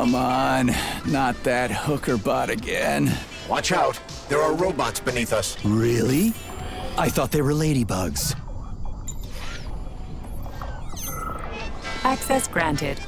Come on, not that hooker bot again. Watch out. There are robots beneath us. Really? I thought they were ladybugs. Access granted.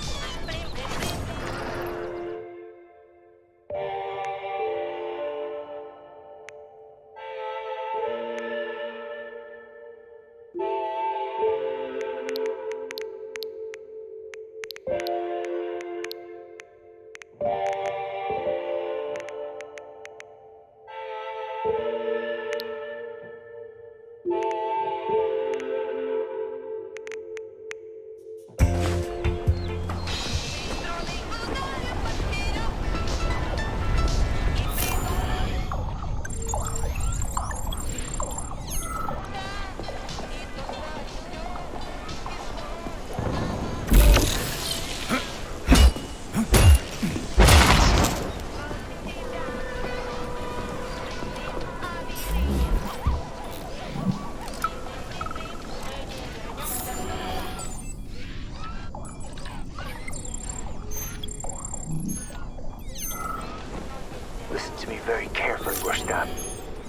Listen to me very carefully, Rustam.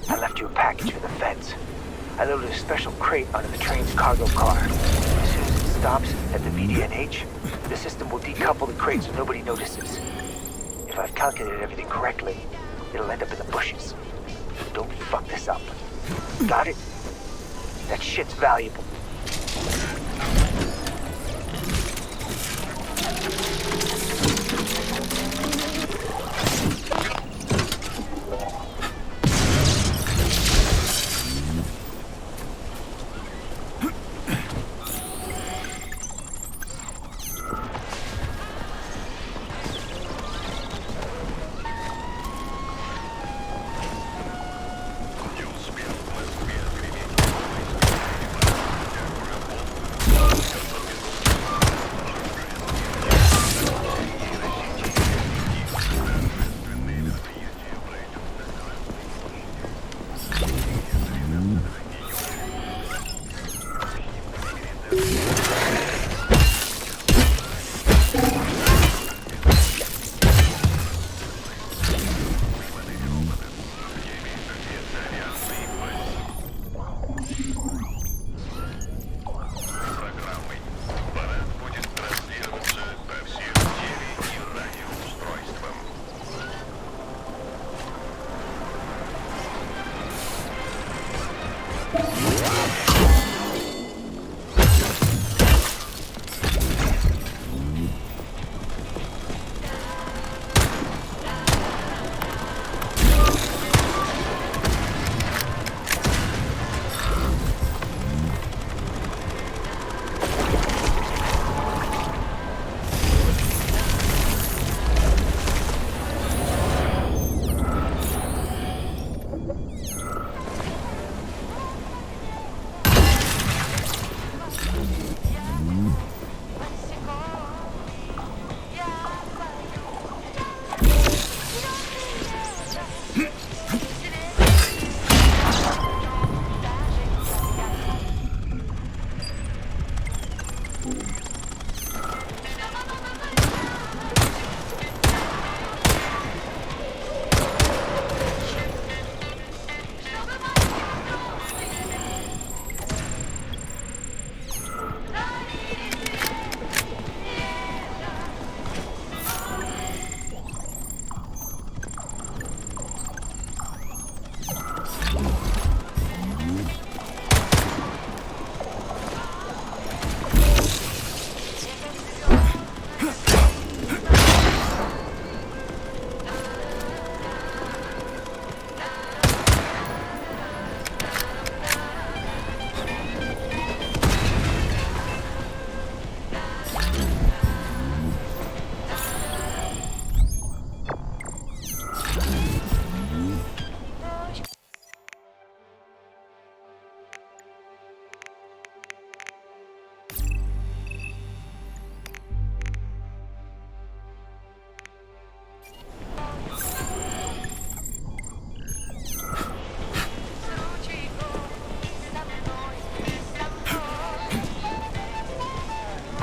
I left you a package for the feds. I loaded a special crate under the train's cargo car. As soon as it stops at the VDNH, the system will decouple the crate so nobody notices. If I've calculated everything correctly, it'll end up in the bushes. Don't fuck this up. Got it? That shit's valuable.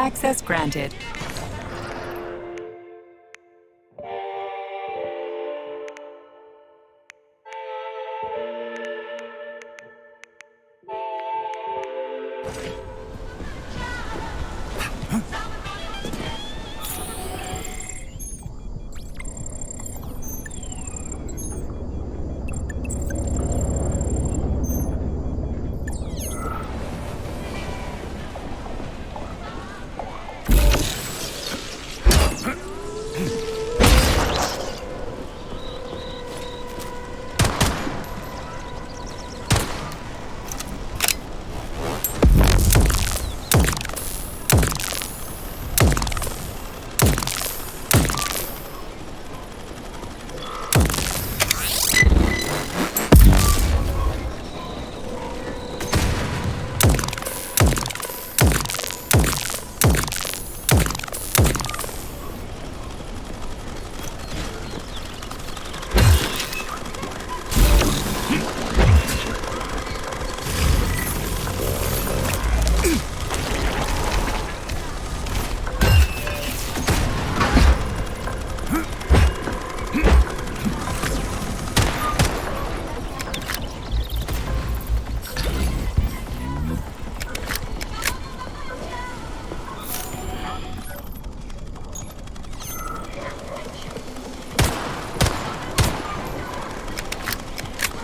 Access granted.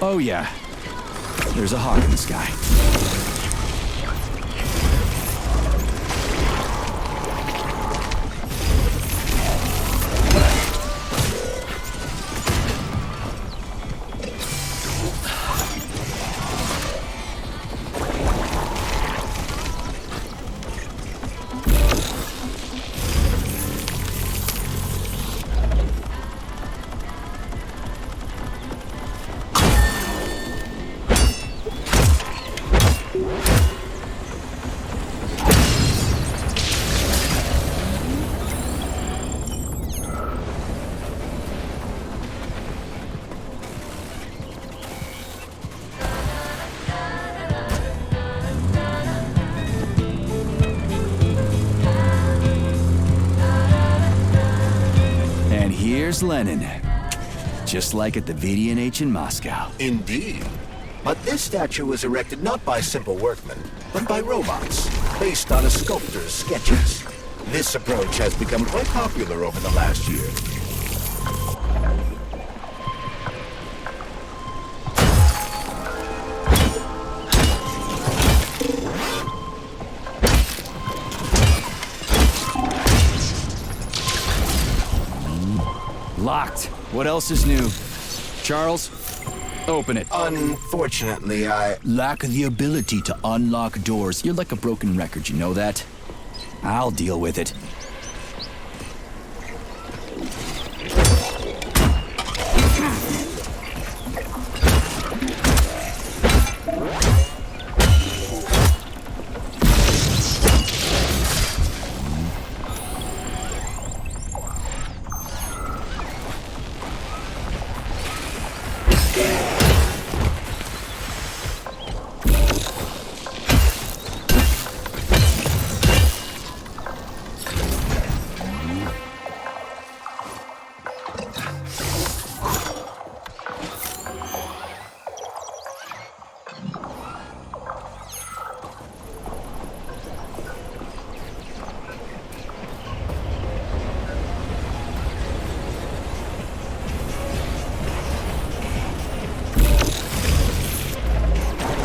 Oh yeah, there's a hawk in the sky. Here's Lenin. Just like at the VDNH in Moscow. Indeed. But this statue was erected not by simple workmen, but by robots, based on a sculptor's sketches. This approach has become quite popular over the last year. Locked. What else is new? Charles, open it. Unfortunately, I lack the ability to unlock doors. You're like a broken record, you know that? I'll deal with it.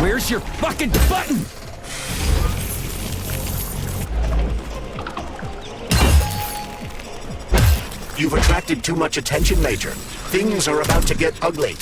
Where's your fucking button? You've attracted too much attention, Major. Things are about to get ugly.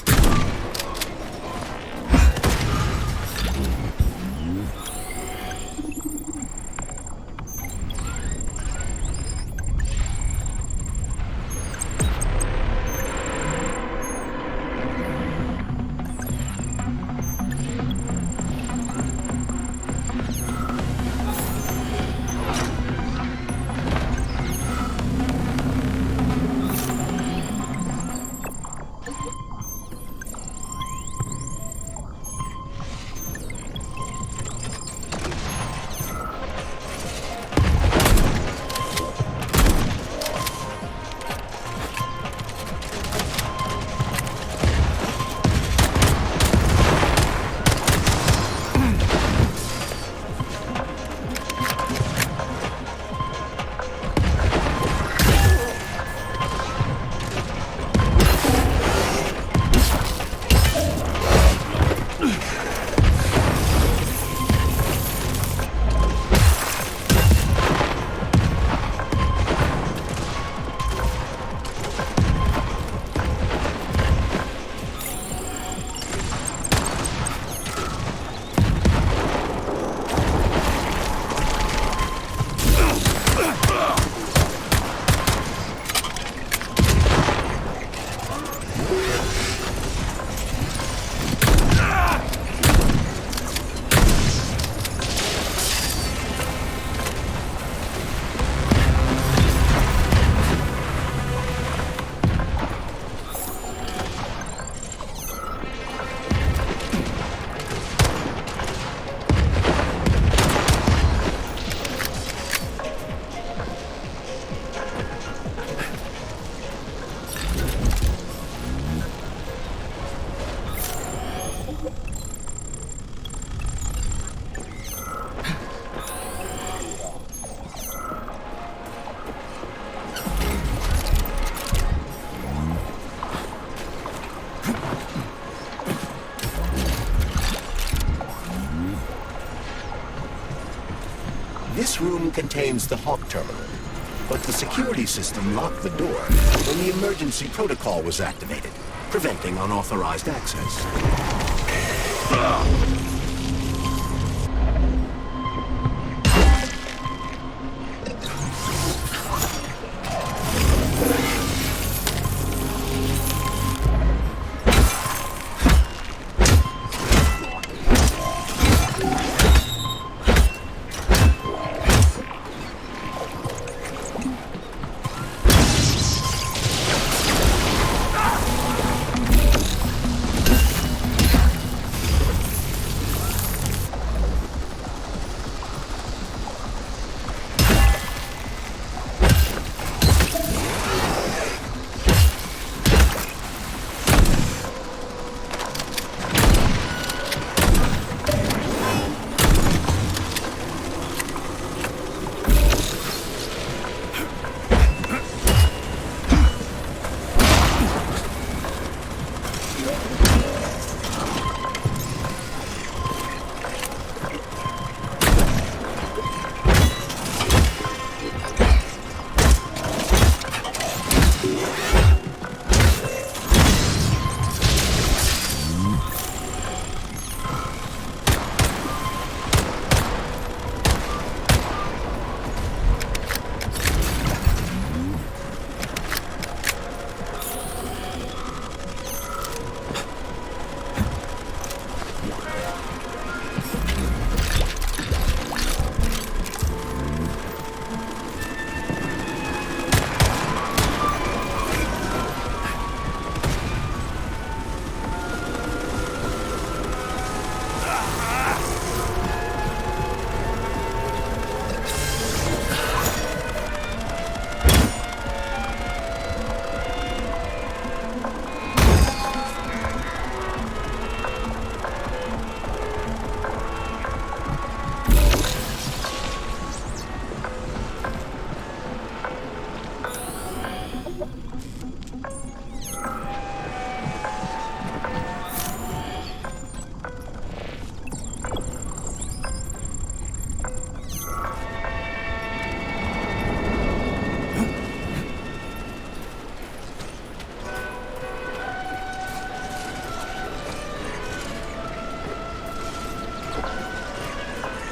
This room contains the Hawk terminal, but the security system locked the door when the emergency protocol was activated, preventing unauthorized access.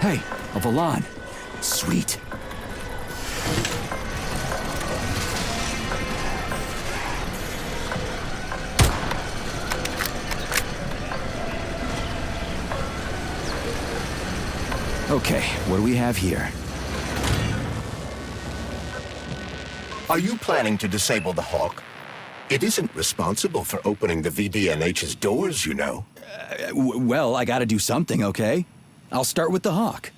Hey, a Valan. Sweet. Okay, what do we have here? Are you planning to disable the Hawk? It isn't responsible for opening the VDNH's doors, you know. Well, I gotta do something, okay? I'll start with the Hawk.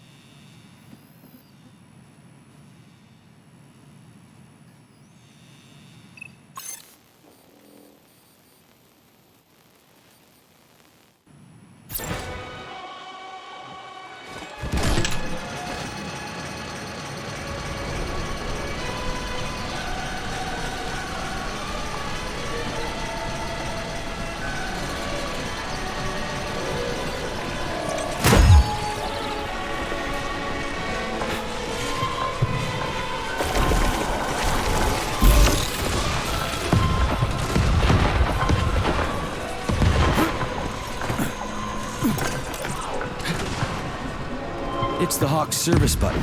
It's the Hawk's service button.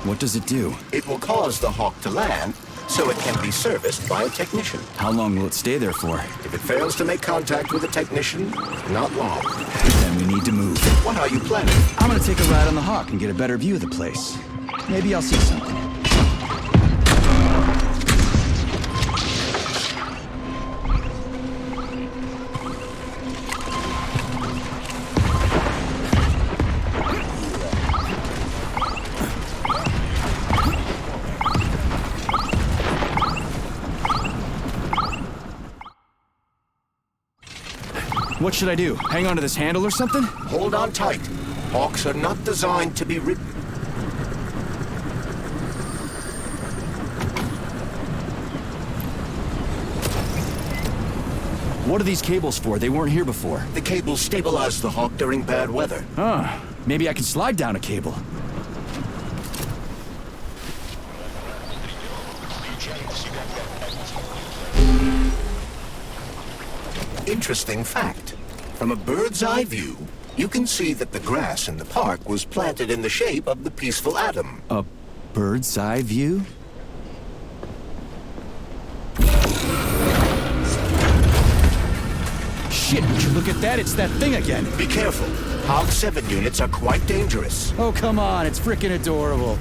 What does it do? It will cause the Hawk to land, so it can be serviced by a technician. How long will it stay there for? If it fails to make contact with a technician, not long. Then we need to move. What are you planning? I'm gonna take a ride on the Hawk and get a better view of the place. Maybe I'll see something. What should I do? Hang on to this handle or something? Hold on tight. Hawks are not designed to be ridden. What are these cables for? They weren't here before. The cables stabilize the Hawk during bad weather. Huh. Maybe I can slide down a cable. Interesting fact. From a bird's eye view, you can see that the grass in the park was planted in the shape of the peaceful atom. A bird's eye view? Shit, would you look at that? It's that thing again. Be careful. Hog 7 units are quite dangerous. Oh, come on. It's freaking adorable.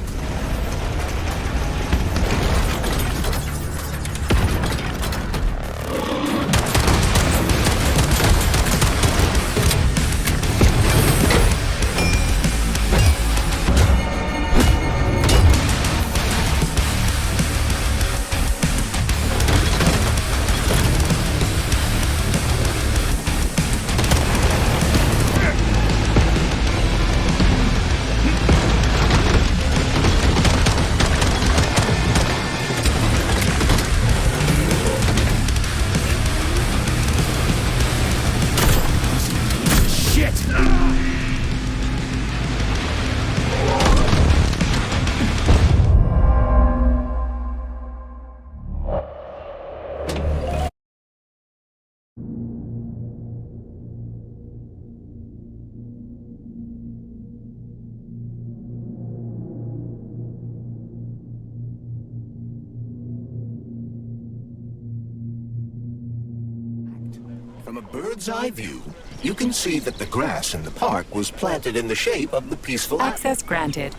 From a bird's eye view, you can see that the grass in the park was planted in the shape of the peaceful atom. Access granted.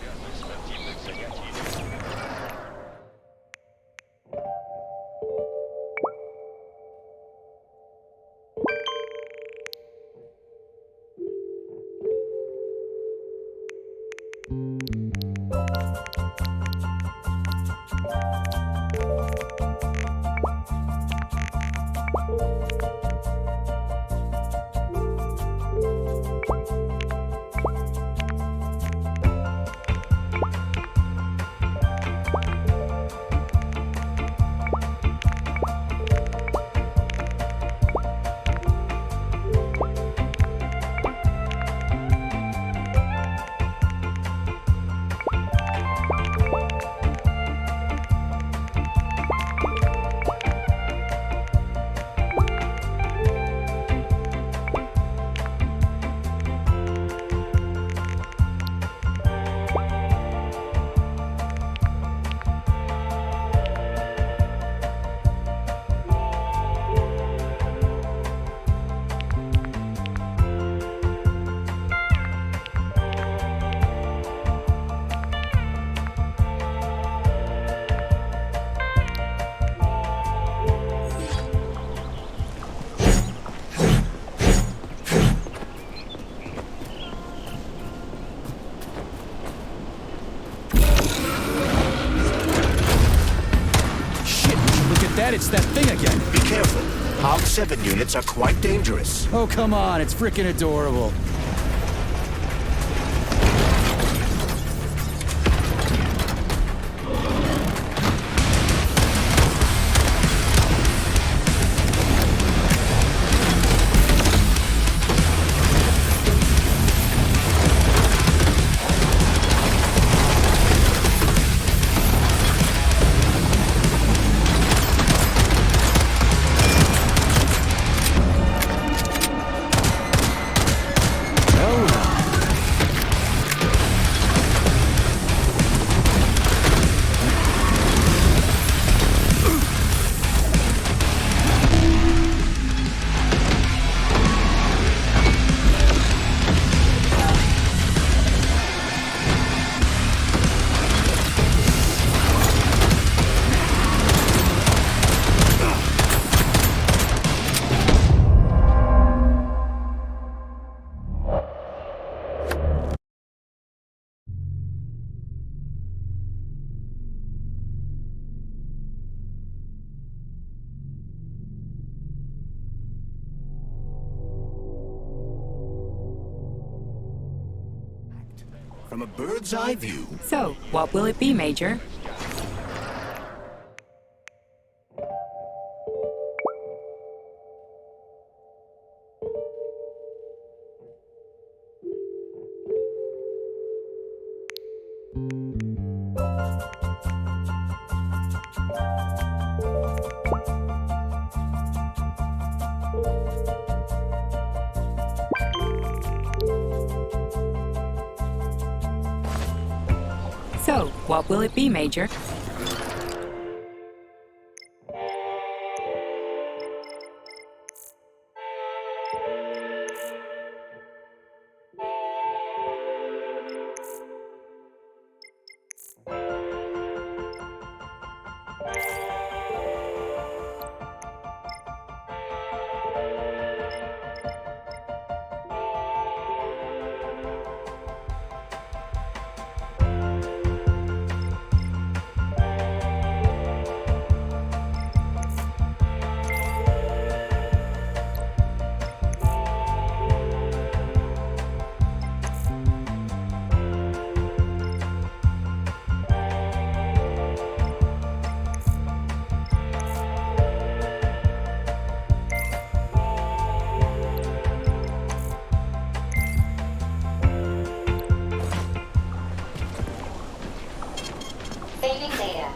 It's that thing again. Be careful. Hog 7 units are quite dangerous. Oh, come on. It's freaking adorable. From a bird's eye view, So, what will it be, Major? So, what will it be, Major? Saving data.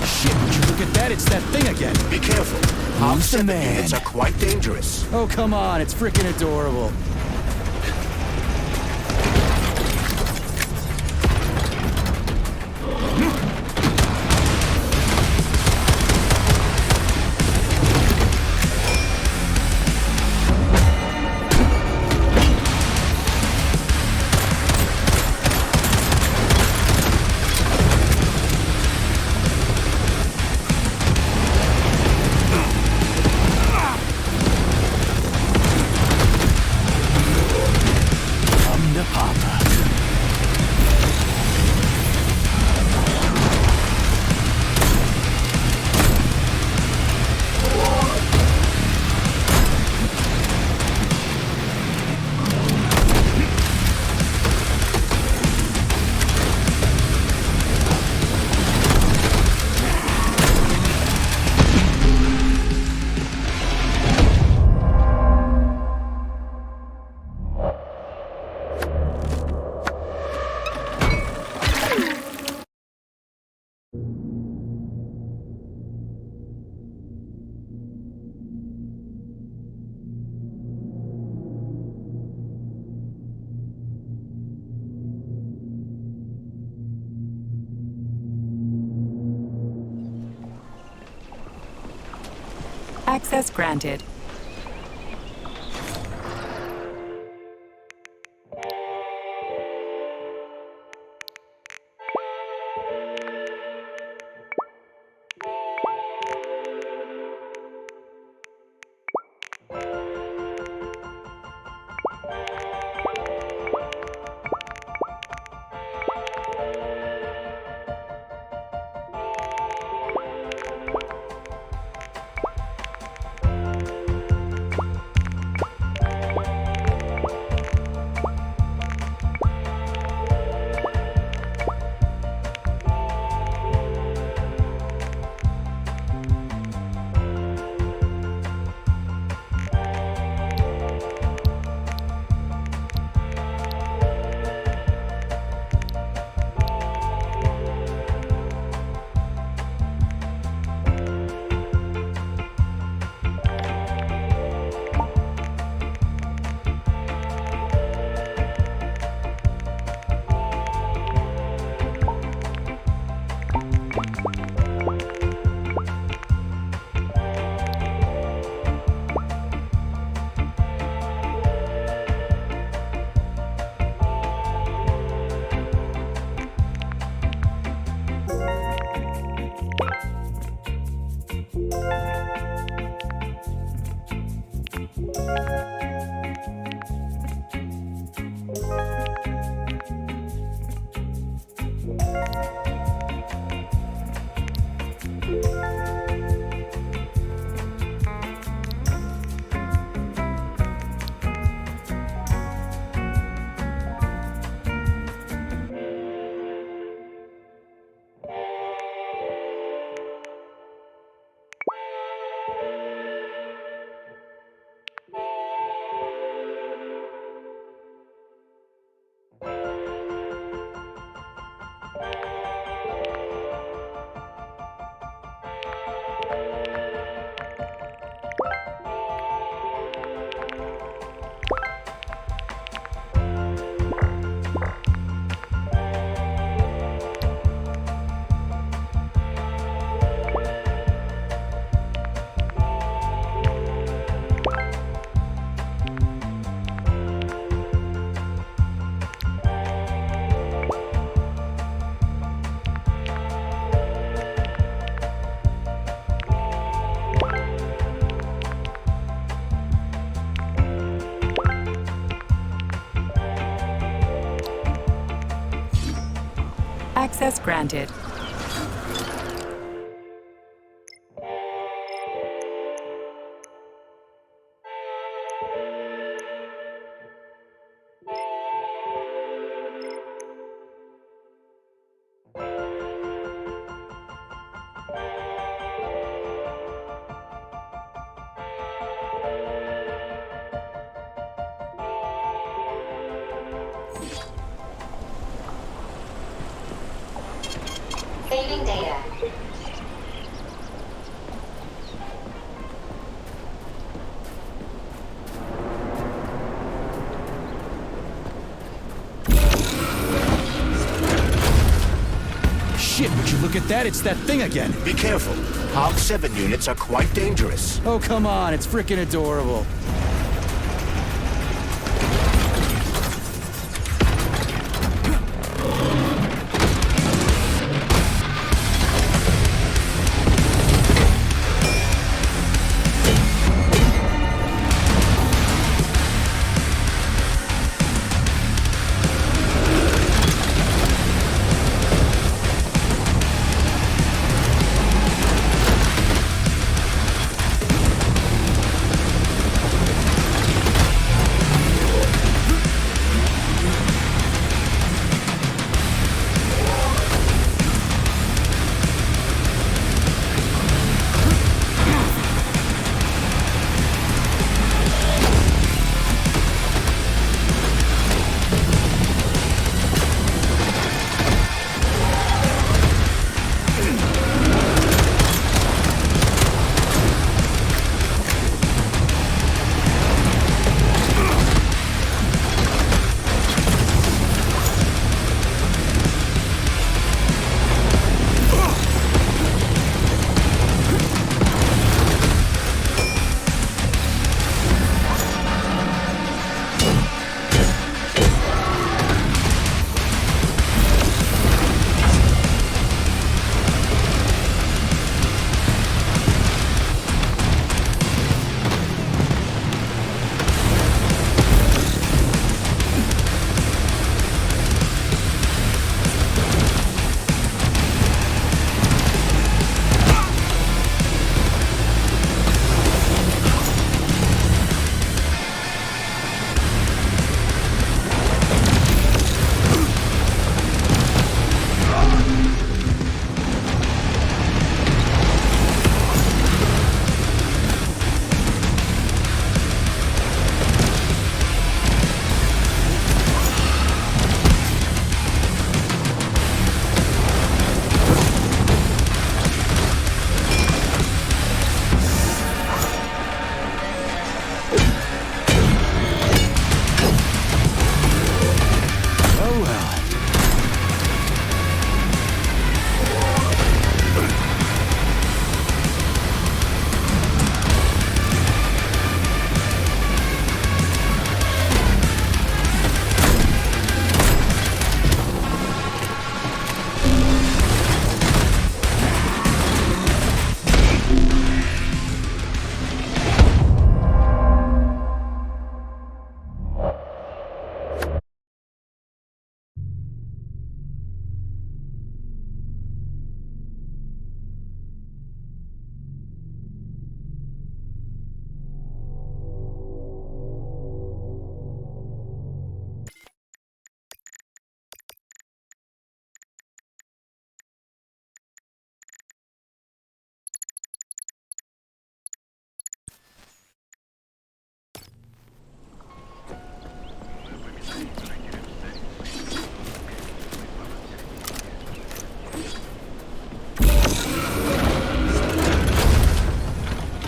Shit, would you look at that? It's that thing again. Be careful. Who's the Observant man? units are quite dangerous. Oh, come on. It's freaking adorable. Come to Papa. Access granted. Access granted. Saving data. Shit, would you look at that? It's that thing again. Be careful. Hog 7 units are quite dangerous. Oh, come on, it's freaking adorable.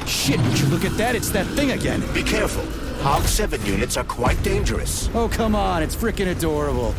Shit, would you look at that? It's that thing again. Be careful. Hog 7 units are quite dangerous. Oh, come on, it's freaking adorable.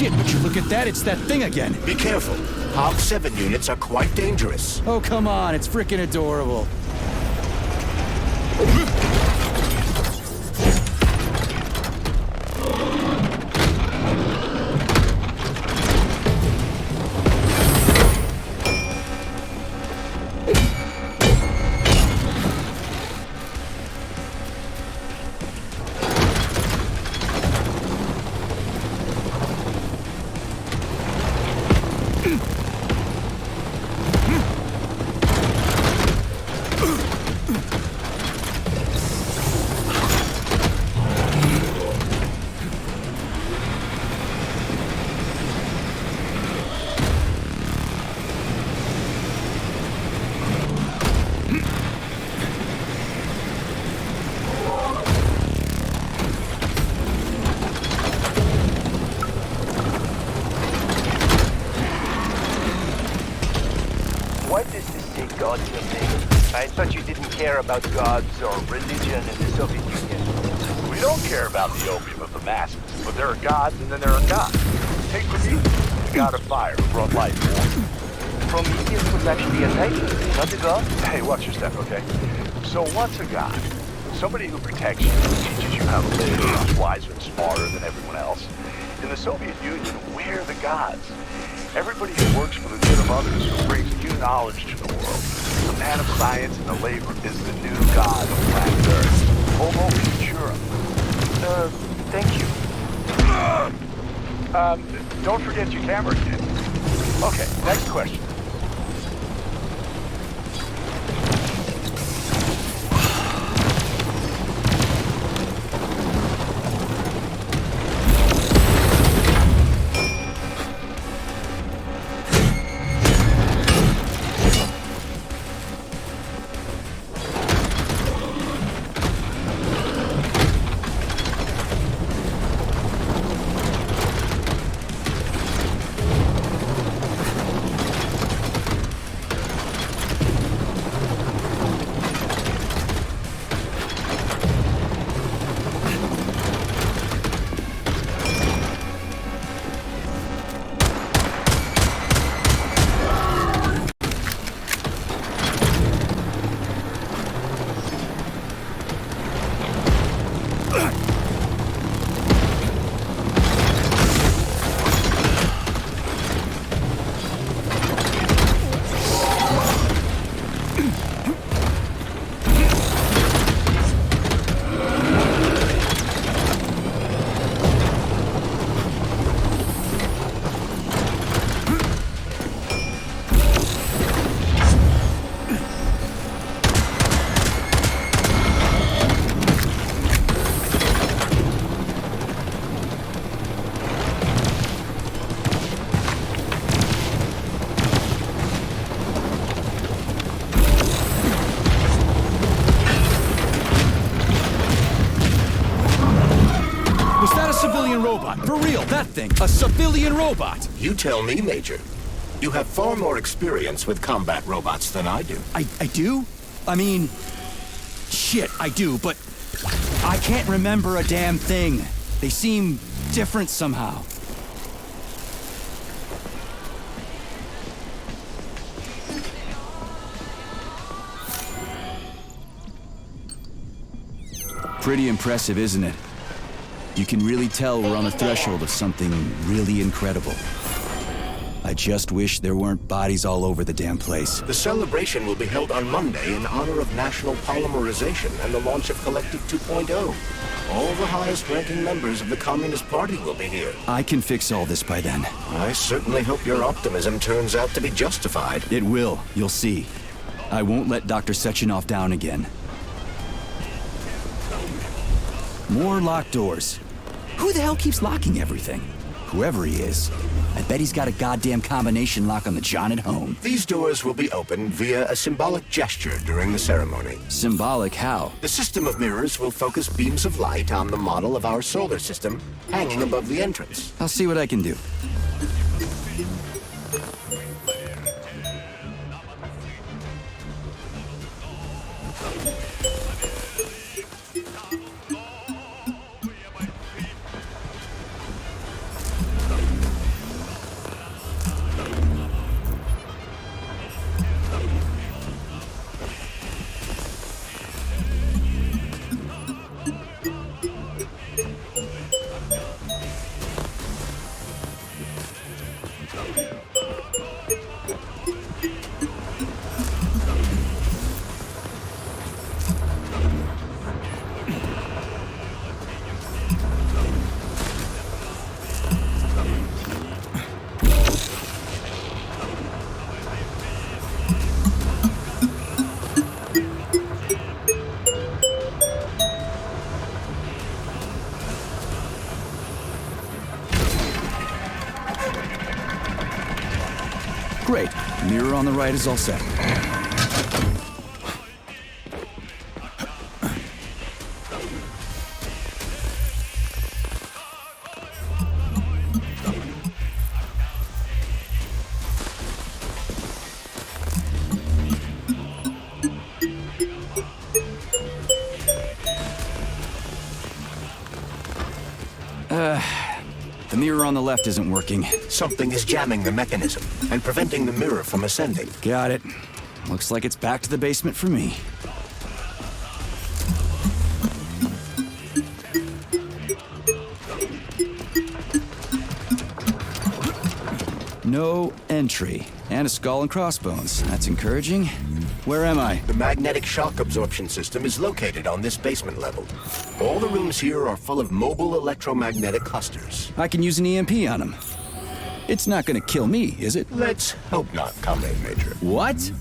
Shit, would you look at that? It's that thing again. Be careful. Hog 7 units are quite dangerous. Oh, come on, it's freaking adorable. What does this say God to me? I thought you didn't care about gods or religion in the Soviet Union. We don't care about the opium of the masses, but there are gods and then there are gods. Take Prometheus, the god of fire who brought life to war. Prometheus was actually a Titan, not a god. Hey, watch your step, okay? So what's a god? Somebody who protects you, teaches you how to live, who's wiser and smarter than everyone else. In the Soviet Union, we're the gods. Everybody who works for the good of others, who brings new knowledge to the world. The man of science and the labor is the new god of planet Earth. Homo Futura. Thank you. Don't forget your camera, kid. Okay, next question. Robot. For real, that thing. A civilian robot. You tell me, Major. You have far more experience with combat robots than I do. I do? I mean... Shit, I do, but... I can't remember a damn thing. They seem different somehow. Pretty impressive, isn't it? You can really tell we're on the threshold of something really incredible. I just wish there weren't bodies all over the damn place. The celebration will be held on Monday in honor of National Polymerization and the launch of Collective 2.0. All the highest-ranking members of the Communist Party will be here. I can fix all this by then. I certainly hope your optimism turns out to be justified. It will, you'll see. I won't let Dr. Sechenov down again. More locked doors. Who the hell keeps locking everything? Whoever he is. I bet he's got a goddamn combination lock on the John at home. These doors will be opened via a symbolic gesture during the ceremony. Symbolic how? The system of mirrors will focus beams of light on the model of our solar system hanging above the entrance. I'll see what I can do. mirror on the right is all set. The mirror on the left isn't working. Something is jamming the mechanism and preventing the mirror from ascending. Got it. Looks like it's back to the basement for me. No entry. And a skull and crossbones. That's encouraging. Where am I? The magnetic shock absorption system is located on this basement level. All the rooms here are full of mobile electromagnetic clusters. I can use an EMP on him. It's not gonna kill me, is it? Let's hope not, Comrade Major. What?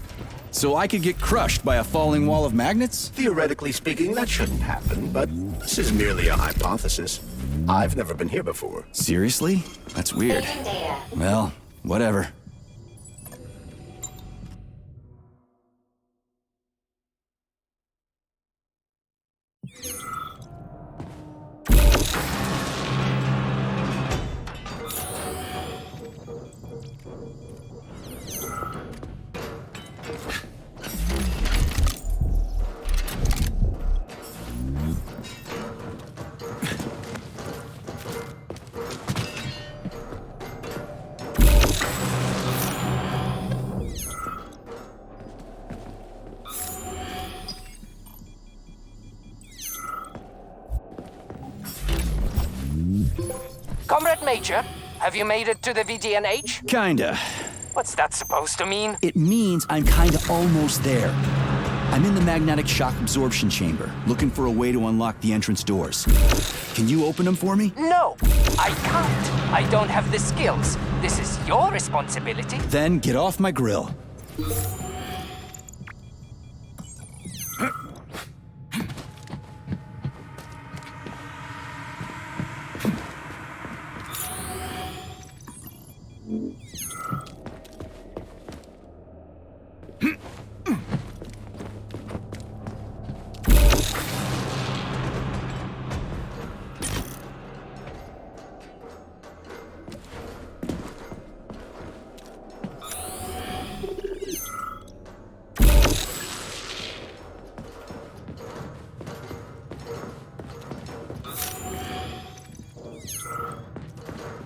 So I could get crushed by a falling wall of magnets? Theoretically speaking, that shouldn't happen, but this is merely a hypothesis. I've never been here before. Seriously? That's weird. Well, whatever. Comrade Major, have you made it to the VDNH? Kinda. What's that supposed to mean? It means I'm kinda almost there. I'm in the magnetic shock absorption chamber, looking for a way to unlock the entrance doors. Can you open them for me? No, I can't. I don't have the skills. This is your responsibility. Then get off my grill.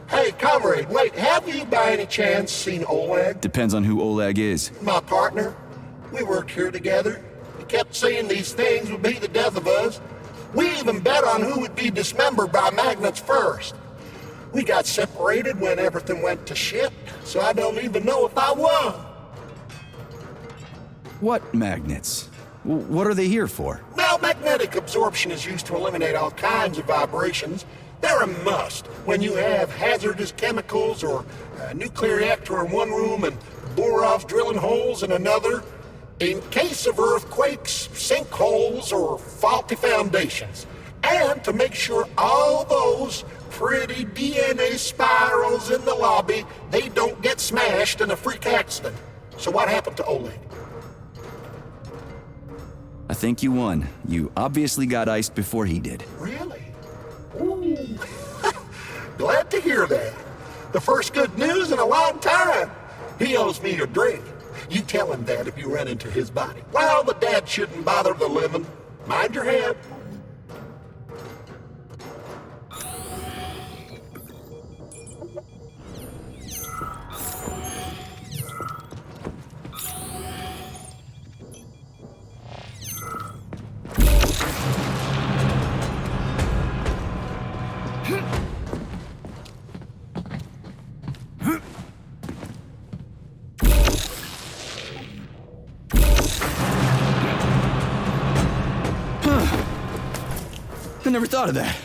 Hey, Comrade, wait, have you by any chance seen Oleg? Depends on who Oleg is. My partner. We worked here together. He kept saying these things would be the death of us. We even bet on who would be dismembered by magnets first. We got separated when everything went to shit, so I don't even know if I won. What magnets? What are they here for? Now, magnetic absorption is used to eliminate all kinds of vibrations. They're a must when you have hazardous chemicals or a nuclear reactor in one room and Borov's drilling holes in another. In case of earthquakes, sinkholes, or faulty foundations. And to make sure all those pretty DNA spirals in the lobby, they don't get smashed in a freak accident. So what happened to Oleg? I think you won. You obviously got iced before he did. Really? Ooh. Glad to hear that. The first good news in a long time. He owes me a drink. You tell him that if you run into his body. Well, the dad shouldn't bother the living. Mind your head. I never thought of that.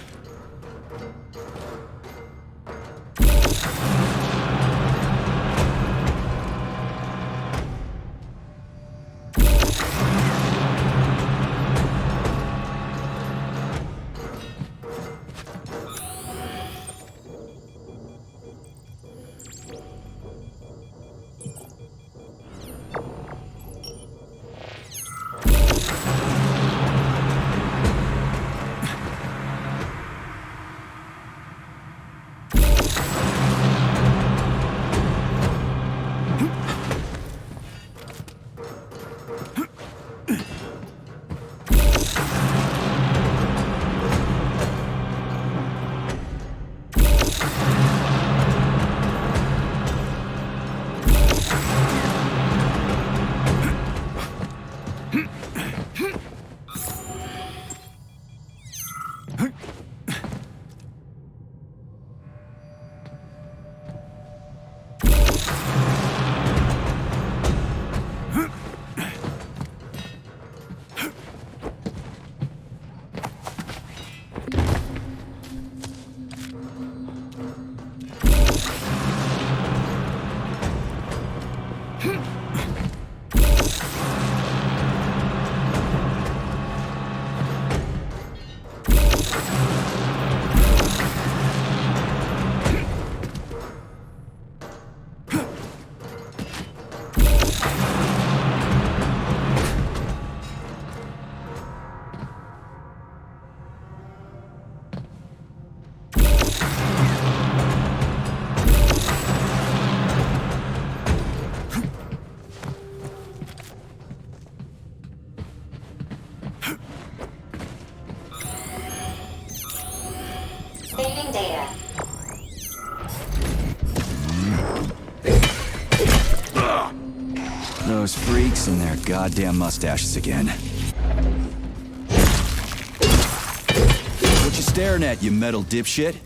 Processing data. Those freaks and their goddamn mustaches again. What you staring at, you metal dipshit?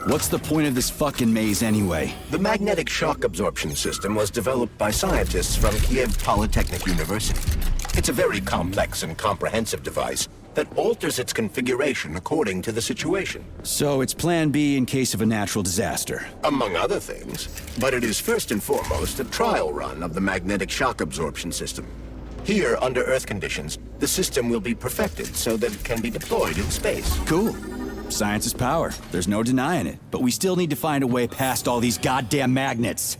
What's the point of this fucking maze anyway? The magnetic shock absorption system was developed by scientists from Kiev Polytechnic University. It's a very complex and comprehensive device that alters its configuration according to the situation. So it's plan B in case of a natural disaster. Among other things. But it is first and foremost a trial run of the magnetic shock absorption system. Here, under Earth conditions, the system will be perfected so that it can be deployed in space. Cool. Science is power. There's no denying it. But we still need to find a way past all these goddamn magnets.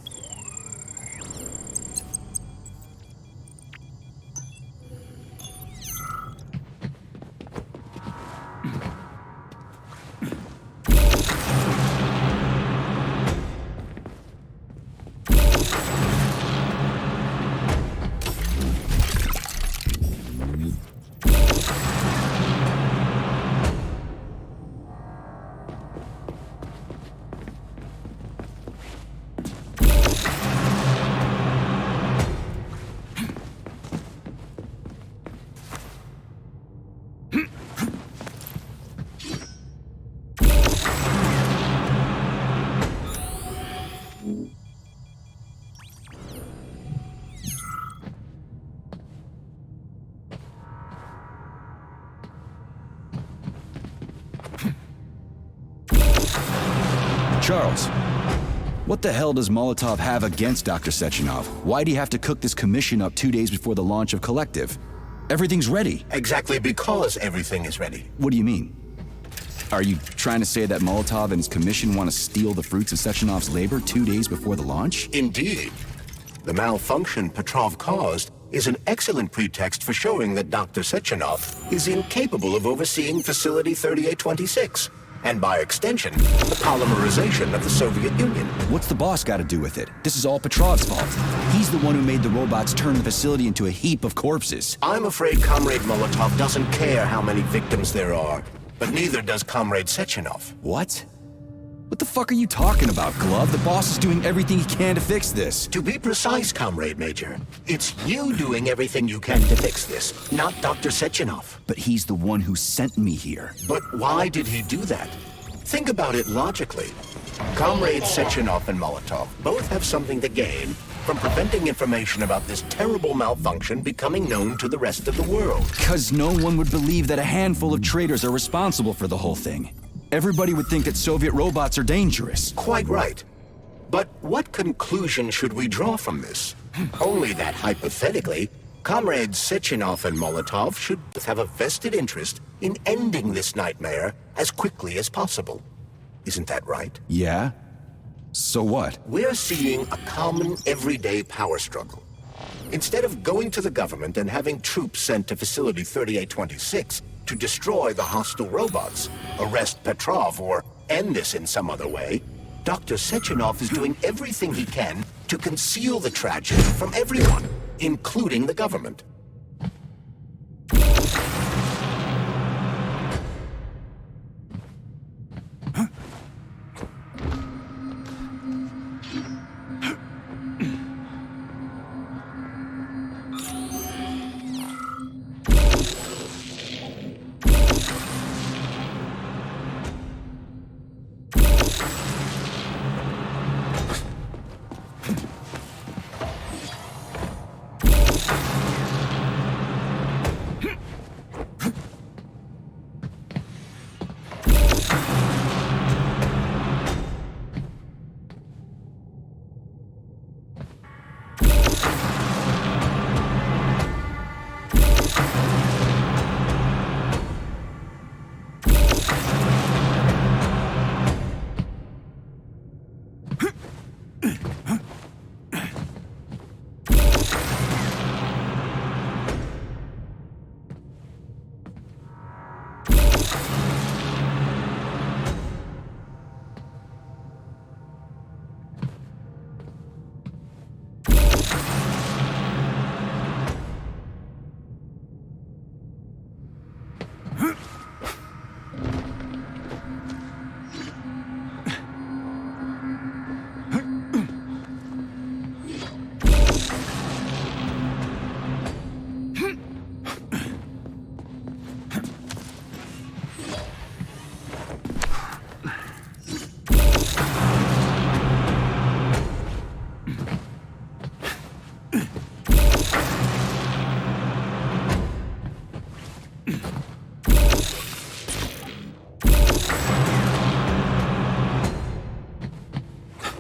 Charles, what the hell does Molotov have against Dr. Sechenov? Why'd he have to cook this commission up 2 days before the launch of Collective? Everything's ready. Exactly because everything is ready. What do you mean? Are you trying to say that Molotov and his commission want to steal the fruits of Sechenov's labor 2 days before the launch? Indeed. The malfunction Petrov caused is an excellent pretext for showing that Dr. Sechenov is incapable of overseeing Facility 3826. And by extension, the polymerization of the Soviet Union. What's the boss got to do with it? This is all Petrov's fault. He's the one who made the robots turn the facility into a heap of corpses. I'm afraid Comrade Molotov doesn't care how many victims there are, but neither does Comrade Sechenov. What? What the fuck are you talking about, Glove? The boss is doing everything he can to fix this. To be precise, Comrade Major, it's you doing everything you can to fix this, not Dr. Sechenov. But he's the one who sent me here. But why did he do that? Think about it logically. Comrades Sechenov and Molotov both have something to gain from preventing information about this terrible malfunction becoming known to the rest of the world. Because no one would believe that a handful of traitors are responsible for the whole thing. Everybody would think that Soviet robots are dangerous. Quite right. But what conclusion should we draw from this? Only that hypothetically, Comrades Sechenov and Molotov should have a vested interest in ending this nightmare as quickly as possible. Isn't that right? Yeah? So what? We're seeing a common everyday power struggle. Instead of going to the government and having troops sent to Facility 3826 to destroy the hostile robots, arrest Petrov, or end this in some other way, Dr. Sechenov is doing everything he can to conceal the tragedy from everyone, including the government.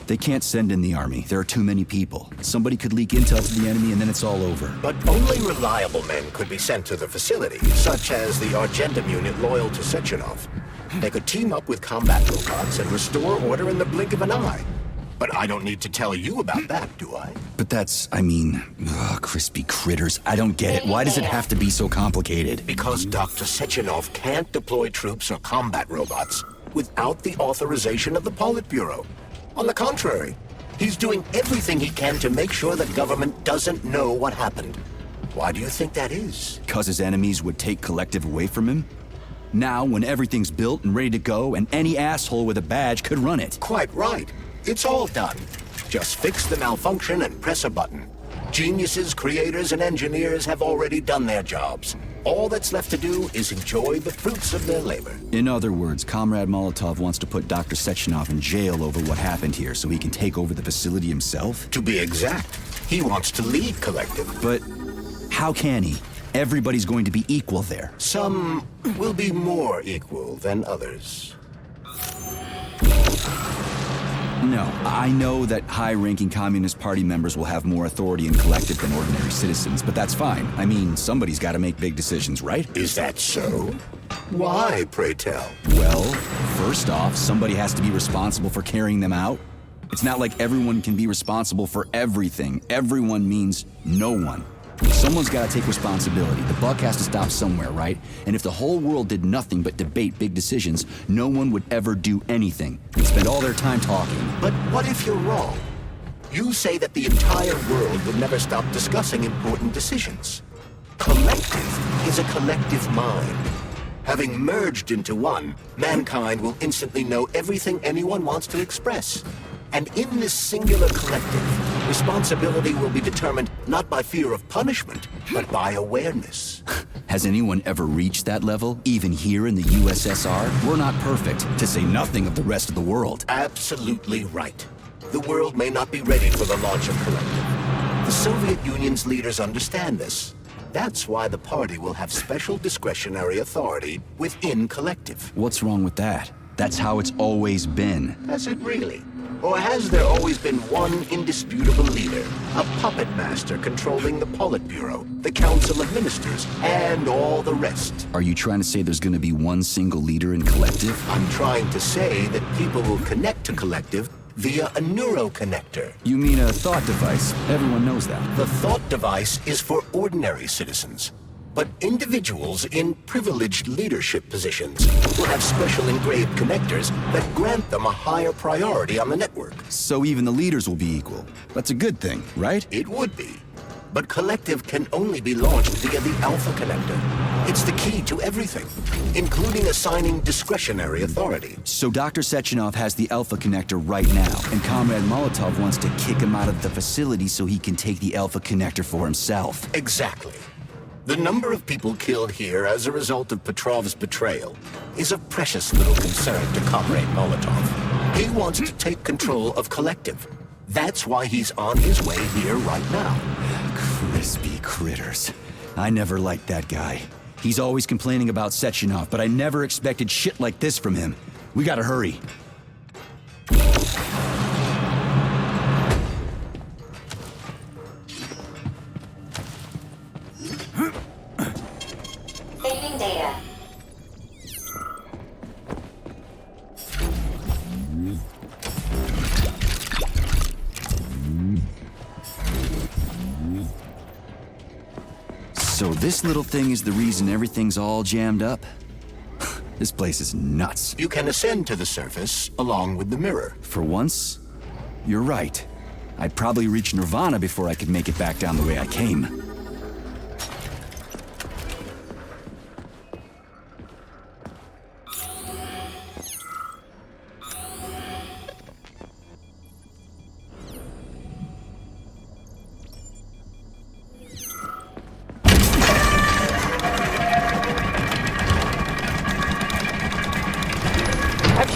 They can't send in the army. There are too many people. Somebody could leak intel to the enemy and then it's all over. But only reliable men could be sent to the facility, such as the Argentum unit loyal to Sechenov. They could team up with combat robots and restore order in the blink of an eye. But I don't need to tell you about that, do I? But that's, crispy critters. I don't get it. Why does it have to be so complicated? Because Dr. Sechenov can't deploy troops or combat robots without the authorization of the Politburo. On the contrary, he's doing everything he can to make sure the government doesn't know what happened. Why do you think that is? Because his enemies would take Collective away from him? Now, when everything's built and ready to go, and any asshole with a badge could run it. Quite right. It's all done. Just fix the malfunction and press a button. Geniuses, creators, and engineers have already done their jobs. All that's left to do is enjoy the fruits of their labor. In other words, Comrade Molotov wants to put Dr. Sechenov in jail over what happened here so he can take over the facility himself? To be exact, he wants to lead Collective. But how can he? Everybody's going to be equal there. Some will be more equal than others. No, I know that high-ranking Communist Party members will have more authority in Collective than ordinary citizens, but that's fine. I mean, somebody's got to make big decisions, right? Is that so? Why, pray tell? Well, first off, somebody has to be responsible for carrying them out. It's not like everyone can be responsible for everything. Everyone means no one. Someone's got to take responsibility. The buck has to stop somewhere, right? And if the whole world did nothing but debate big decisions, no one would ever do anything. They'd spend all their time talking. But what if you're wrong? You say that the entire world would never stop discussing important decisions. Collective is a collective mind. Having merged into one, mankind will instantly know everything anyone wants to express. And in this singular collective, responsibility will be determined not by fear of punishment, but by awareness. Has anyone ever reached that level, even here in the USSR? We're not perfect, to say nothing of the rest of the world. Absolutely right. The world may not be ready for the launch of Collective. The Soviet Union's leaders understand this. That's why the party will have special discretionary authority within Collective. What's wrong with that? That's how it's always been. Has it really? Or has there always been one indisputable leader, a puppet master controlling the Politburo, the Council of Ministers, and all the rest? Are you trying to say there's going to be one single leader in Collective? I'm trying to say that people will connect to Collective via a neuroconnector. You mean a thought device? Everyone knows that. The thought device is for ordinary citizens. But individuals in privileged leadership positions will have special engraved connectors that grant them a higher priority on the network. So even the leaders will be equal. That's a good thing, right? It would be. But Collective can only be launched via the Alpha Connector. It's the key to everything, including assigning discretionary authority. So Dr. Sechenov has the Alpha Connector right now, and Comrade Molotov wants to kick him out of the facility so he can take the Alpha Connector for himself. Exactly. The number of people killed here as a result of Petrov's betrayal is of precious little concern to Comrade Molotov. He wants to take control of Collective. That's why he's on his way here right now. Crispy critters. I never liked that guy. He's always complaining about Sechenov, but I never expected shit like this from him. We gotta hurry. Saving data. So this little thing is the reason everything's all jammed up? This place is nuts. You can ascend to the surface along with the mirror. For once, you're right. I'd probably reach Nirvana before I could make it back down the way I came.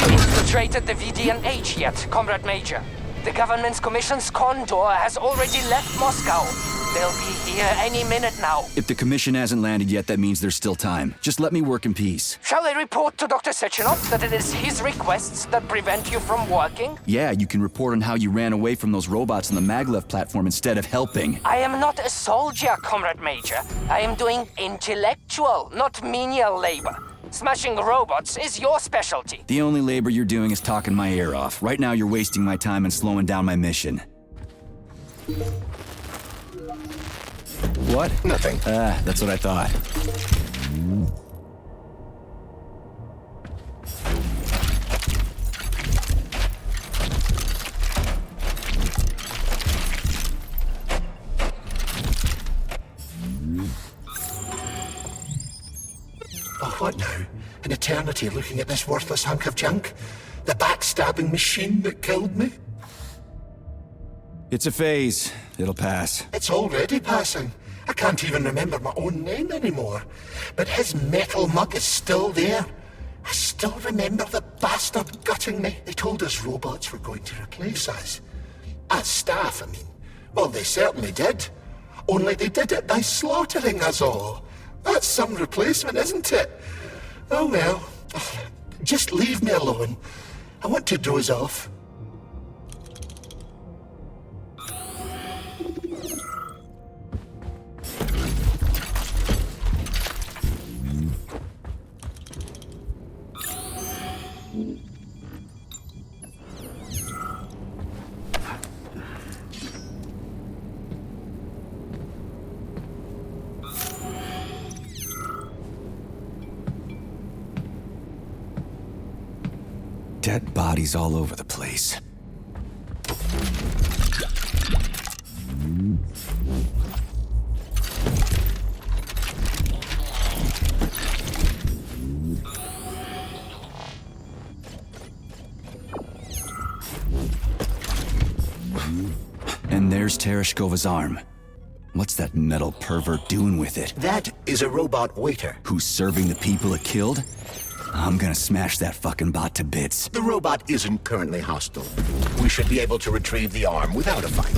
Infiltrated the VDNH yet, Comrade Major. The government's commission's Condor has already left Moscow. They'll be here any minute now. If the commission hasn't landed yet, that means there's still time. Just let me work in peace. Shall I report to Dr. Sechenov that it is his requests that prevent you from working? Yeah, you can report on how you ran away from those robots on the Maglev platform instead of helping. I am not a soldier, Comrade Major. I am doing intellectual, not menial labor. Smashing robots is your specialty. The only labor you're doing is talking my ear off. Right now you're wasting my time and slowing down my mission. What? Nothing. That's what I thought. Oh, what now? An eternity looking at this worthless hunk of junk? The backstabbing machine that killed me? It's a phase. It'll pass. It's already passing. I can't even remember my own name anymore. But his metal mug is still there. I still remember the bastard gutting me. They told us robots were going to replace us. As staff, I mean. Well, they certainly did. Only they did it by slaughtering us all. That's some replacement, isn't it? Oh well. Just leave me alone. I want to doze off. Dead bodies all over the place. And there's Tereshkova's arm. What's that metal pervert doing with it? That is a robot waiter. Who's serving the people it killed? I'm gonna smash that fucking bot to bits. The robot isn't currently hostile. We should be able to retrieve the arm without a fight.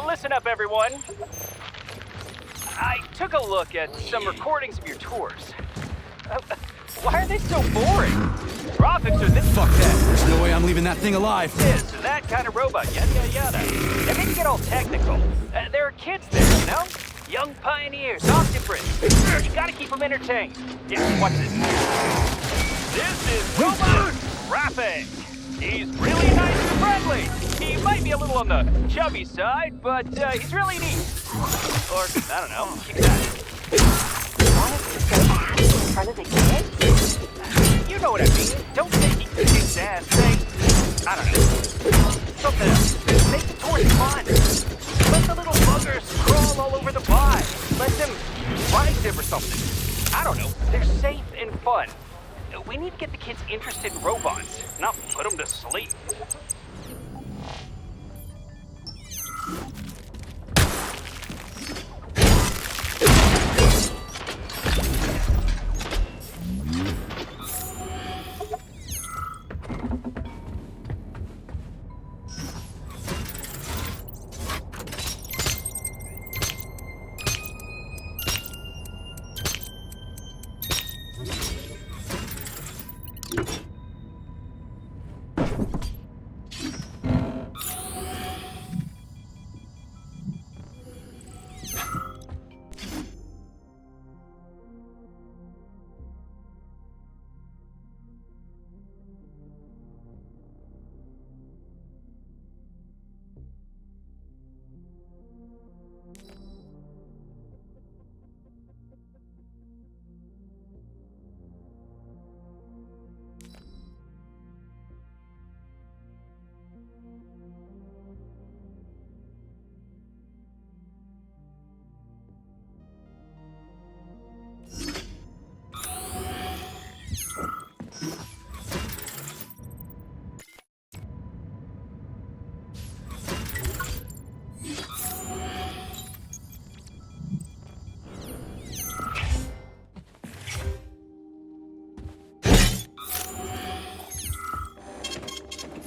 Listen up, everyone. I took a look at some recordings of your tours. Why are they so boring? Graphics are this. Fuck that. There's no way I'm leaving that thing alive. This, that kind of robot, yada, yada, yada. And then you get all technical. There are kids there, you know? Young pioneers, Octopus. You gotta keep them entertained. Yeah, watch this. This is Robot Rapping. He's really nice and friendly. He might be a little on the chubby side, but he's really neat. Or, I don't know, keep that. In front of the kids? You know what I mean. Don't say he kicks ass. Say, I don't know. Something else. Make the tours fun. Let the little buggers crawl all over the vibe. Let them ride them or something. I don't know. They're safe and fun. We need to get the kids interested in robots, not put them to sleep.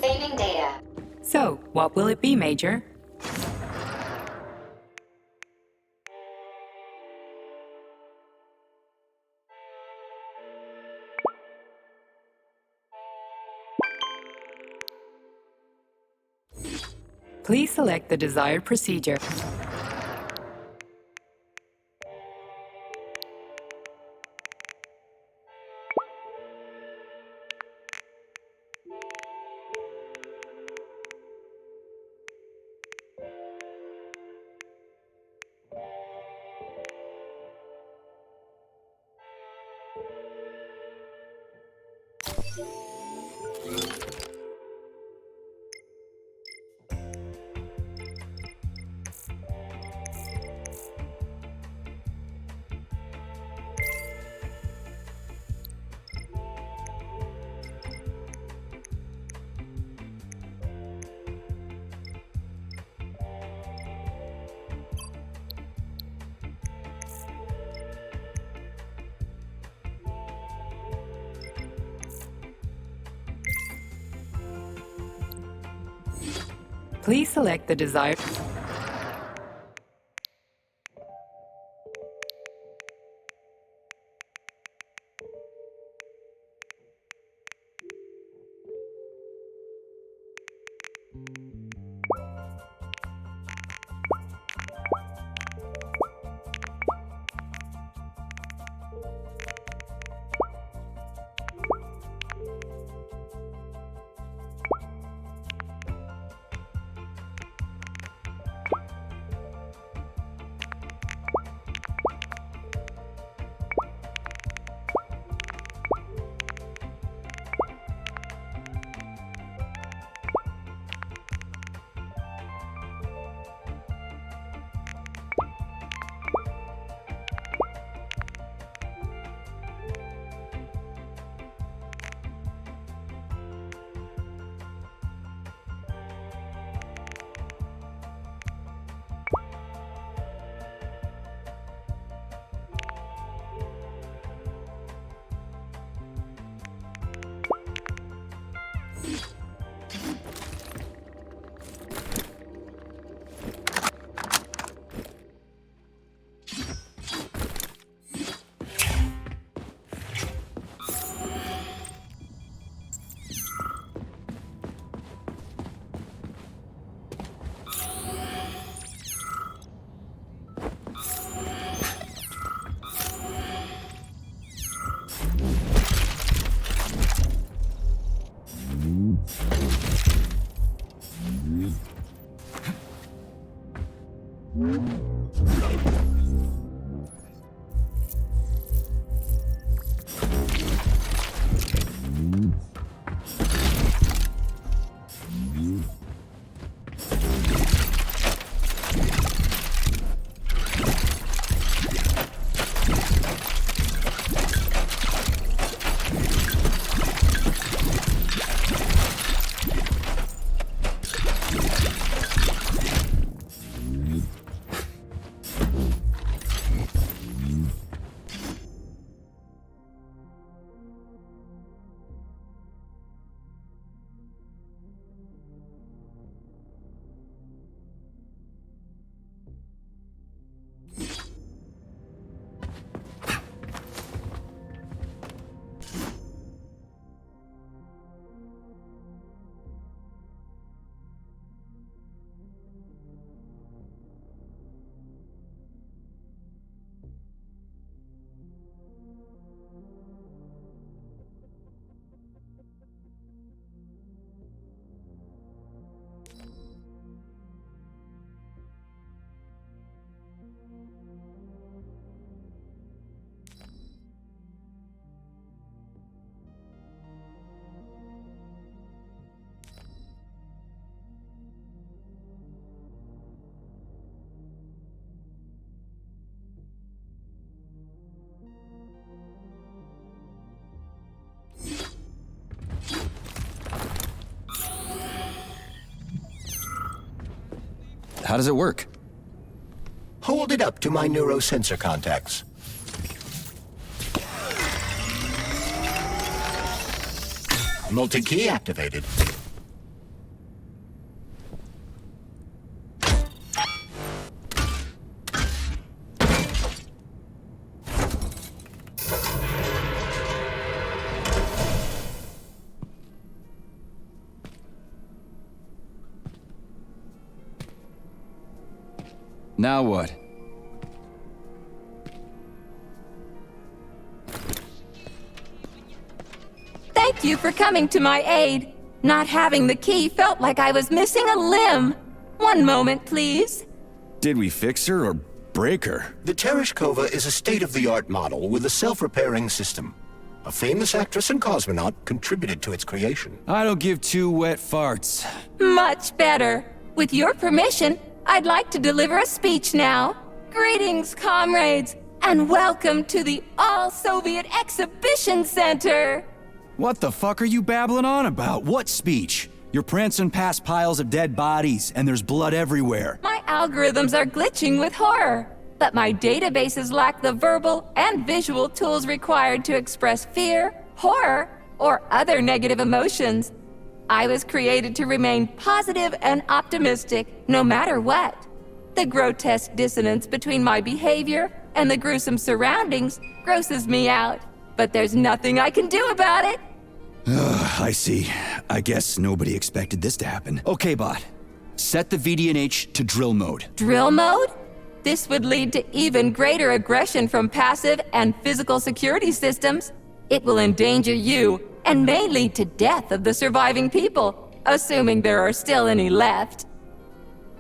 Saving data. So, what will it be, Major? Please select the desired procedure. Please select the desired... How does it work? Hold it up to my neurosensor contacts. Multi-key activated. Now what? Thank you for coming to my aid. Not having the key felt like I was missing a limb. One moment, please. Did we fix her or break her? The Tereshkova is a state-of-the-art model with a self-repairing system. A famous actress and cosmonaut contributed to its creation. I don't give two wet farts. Much better. With your permission, I'd like to deliver a speech now. Greetings, comrades, and welcome to the All-Soviet Exhibition Center. What the fuck are you babbling on about? What speech? You're prancing past piles of dead bodies, and there's blood everywhere. My algorithms are glitching with horror, but my databases lack the verbal and visual tools required to express fear, horror, or other negative emotions. I was created to remain positive and optimistic, no matter what. The grotesque dissonance between my behavior and the gruesome surroundings grosses me out, but there's nothing I can do about it. I see. I guess nobody expected this to happen. Okay, bot. Set the VDNH to drill mode. Drill mode? This would lead to even greater aggression from passive and physical security systems. It will endanger you and may lead to death of the surviving people, assuming there are still any left.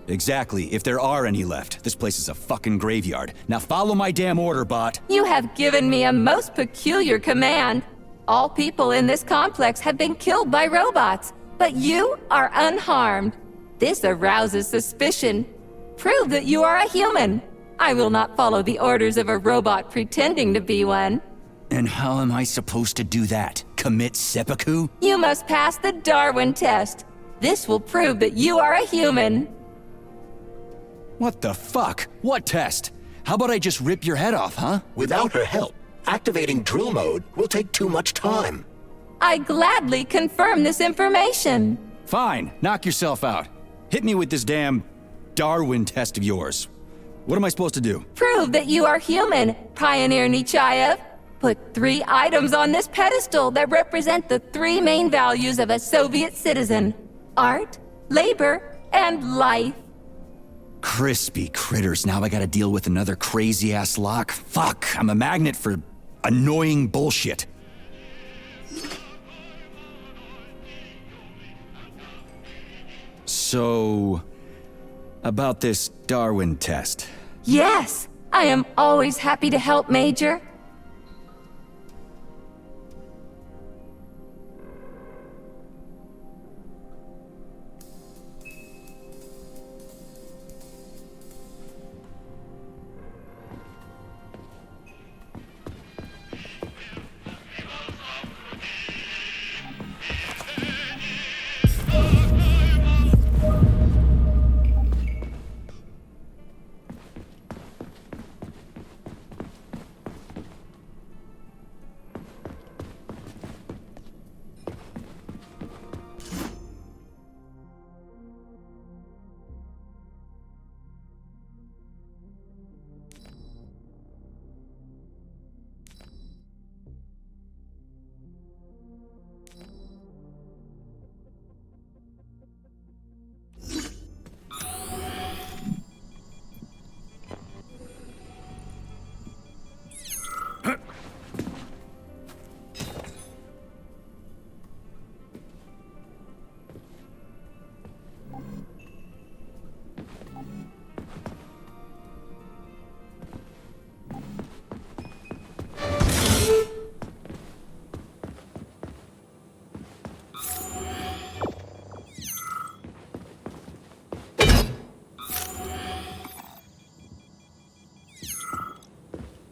Exactly, if there are any left. This place is a fucking graveyard. Now follow my damn order, bot. You have given me a most peculiar command. All people in this complex have been killed by robots, but you are unharmed. This arouses suspicion. Prove that you are a human. I will not follow the orders of a robot pretending to be one. And how am I supposed to do that? Commit seppuku? You must pass the Darwin test. This will prove that you are a human. What the fuck? What test? How about I just rip your head off, huh? Without her help, activating drill mode will take too much time. I gladly confirm this information. Fine, knock yourself out. Hit me with this damn Darwin test of yours. What am I supposed to do? Prove that you are human, Pioneer Nechayev. Put 3 items on this pedestal that represent the 3 main values of a Soviet citizen: art, labor, and life. Crispy critters, now I gotta deal with another crazy-ass lock? Fuck, I'm a magnet for annoying bullshit. So, about this Darwin test. Yes, I am always happy to help, Major.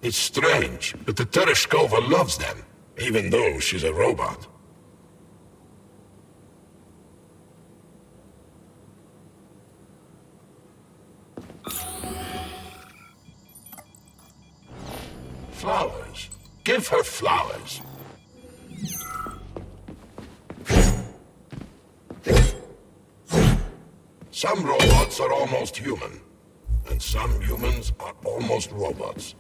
It's strange, but the Tereshkova loves them, even though she's a robot. Flowers. Give her flowers. Some robots are almost human, and some humans are almost robots.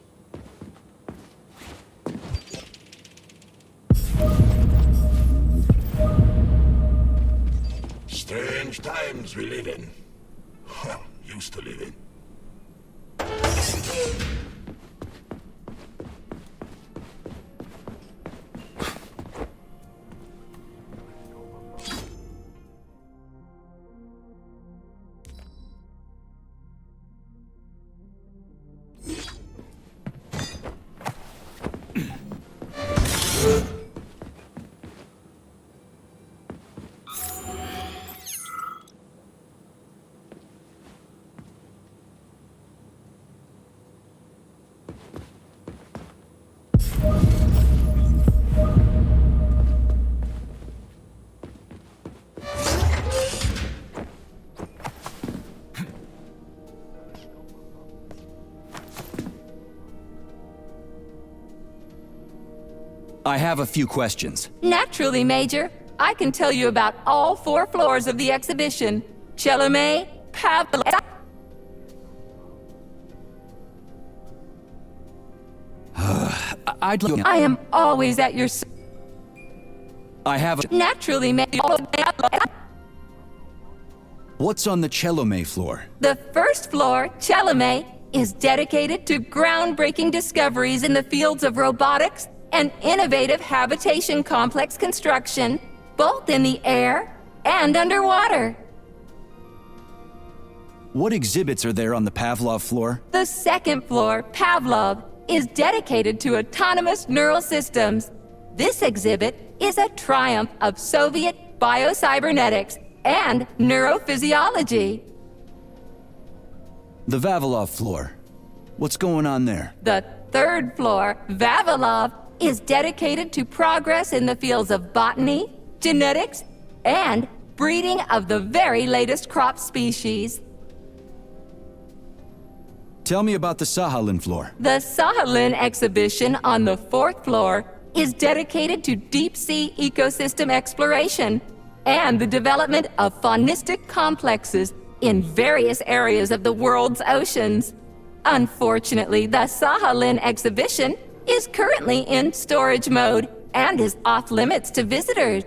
Strange times we live in. Well, used to live in. I have a few questions. Naturally, Major. I can tell you about all 4 floors of the exhibition. Chalamet, Pavlov... I'd like... I am always at your... I have a... Naturally, Major. What's on the Chalamet floor? The first floor, Chalamet, is dedicated to groundbreaking discoveries in the fields of robotics and innovative habitation complex construction, both in the air and underwater. What exhibits are there on the Pavlov floor? The second floor, Pavlov, is dedicated to autonomous neural systems. This exhibit is a triumph of Soviet biocybernetics and neurophysiology. The Vavilov floor. What's going on there? The third floor, Vavilov, is dedicated to progress in the fields of botany, genetics, and breeding of the very latest crop species. Tell me about the Sahalin floor. The Sahalin exhibition on the 4th floor is dedicated to deep-sea ecosystem exploration and the development of faunistic complexes in various areas of the world's oceans. Unfortunately, the Sahalin exhibition is currently in storage mode and is off-limits to visitors.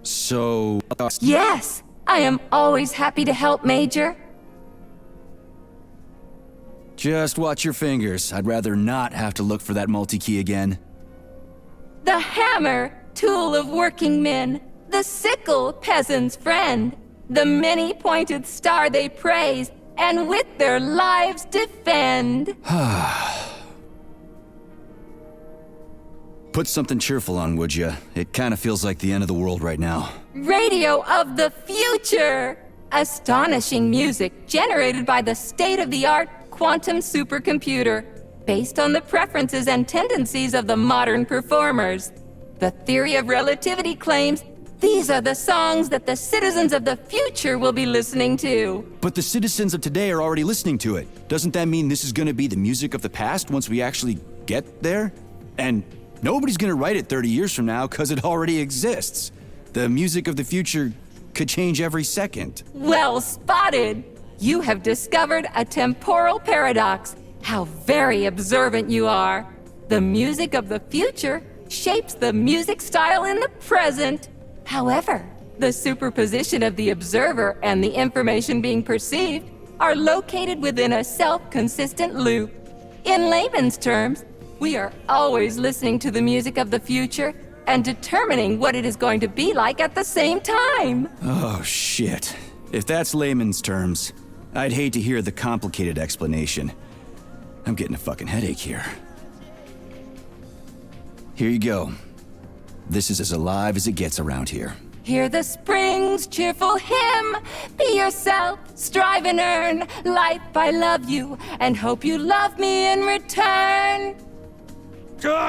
So... Yes! I am always happy to help, Major. Just watch your fingers. I'd rather not have to look for that multi-key again. The hammer, tool of working men. The sickle, peasant's friend. The many-pointed star they praise, and with their lives defend. Put something cheerful on, would ya? It kind of feels like the end of the world right now. Radio of the future! Astonishing music generated by the state-of-the-art quantum supercomputer, based on the preferences and tendencies of the modern performers. The theory of relativity claims these are the songs that the citizens of the future will be listening to. But the citizens of today are already listening to it. Doesn't that mean this is gonna be the music of the past once we actually get there? And nobody's gonna write it 30 years from now because it already exists. The music of the future could change every second. Well spotted! You have discovered a temporal paradox. How very observant you are. The music of the future shapes the music style in the present. However, the superposition of the observer and the information being perceived are located within a self-consistent loop. In layman's terms, we are always listening to the music of the future and determining what it is going to be like at the same time. Oh, shit. If that's layman's terms, I'd hate to hear the complicated explanation. I'm getting a fucking headache here. Here you go. This is as alive as it gets around here. Hear the spring's cheerful hymn. Be yourself, strive and earn. Life, I love you, and hope you love me in return.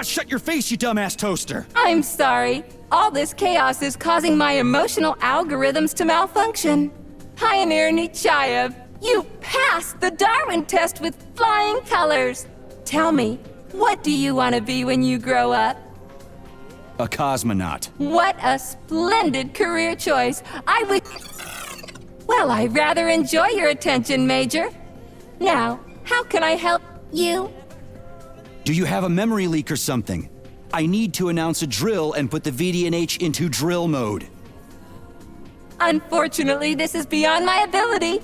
Shut your face, you dumbass toaster! I'm sorry. All this chaos is causing my emotional algorithms to malfunction. Pioneer Nechayev, you passed the Darwin test with flying colors. Tell me, what do you want to be when you grow up? A cosmonaut. What a splendid career choice. Well, I rather enjoy your attention, Major. Now, how can I help you? Do you have a memory leak or something? I need to announce a drill and put the VDNH into drill mode. Unfortunately, this is beyond my ability.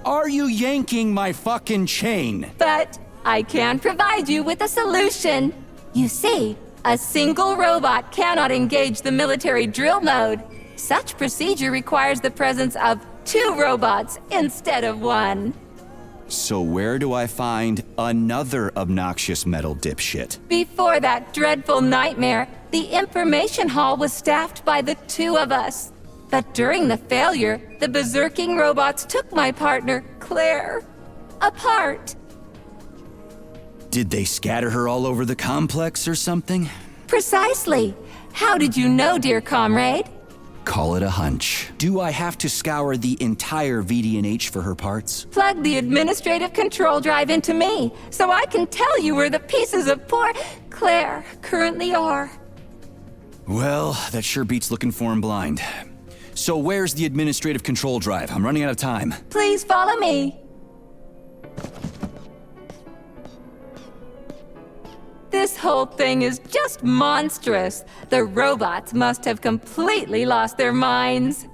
Are you yanking my fucking chain? But I can provide you with a solution. You see, a single robot cannot engage the military drill mode. Such procedure requires the presence of 2 robots instead of 1. So where do I find another obnoxious metal dipshit? Before that dreadful nightmare, the information hall was staffed by the 2 of us. But during the failure, the berserking robots took my partner, Claire, apart. Did they scatter her all over the complex or something? Precisely. How did you know, dear comrade? Call it a hunch. Do I have to scour the entire VDNH for her parts? Plug the administrative control drive into me, so I can tell you where the pieces of poor Claire currently are. Well, that sure beats looking for him blind. So where's the administrative control drive? I'm running out of time. Please follow me. This whole thing is just monstrous. The robots must have completely lost their minds.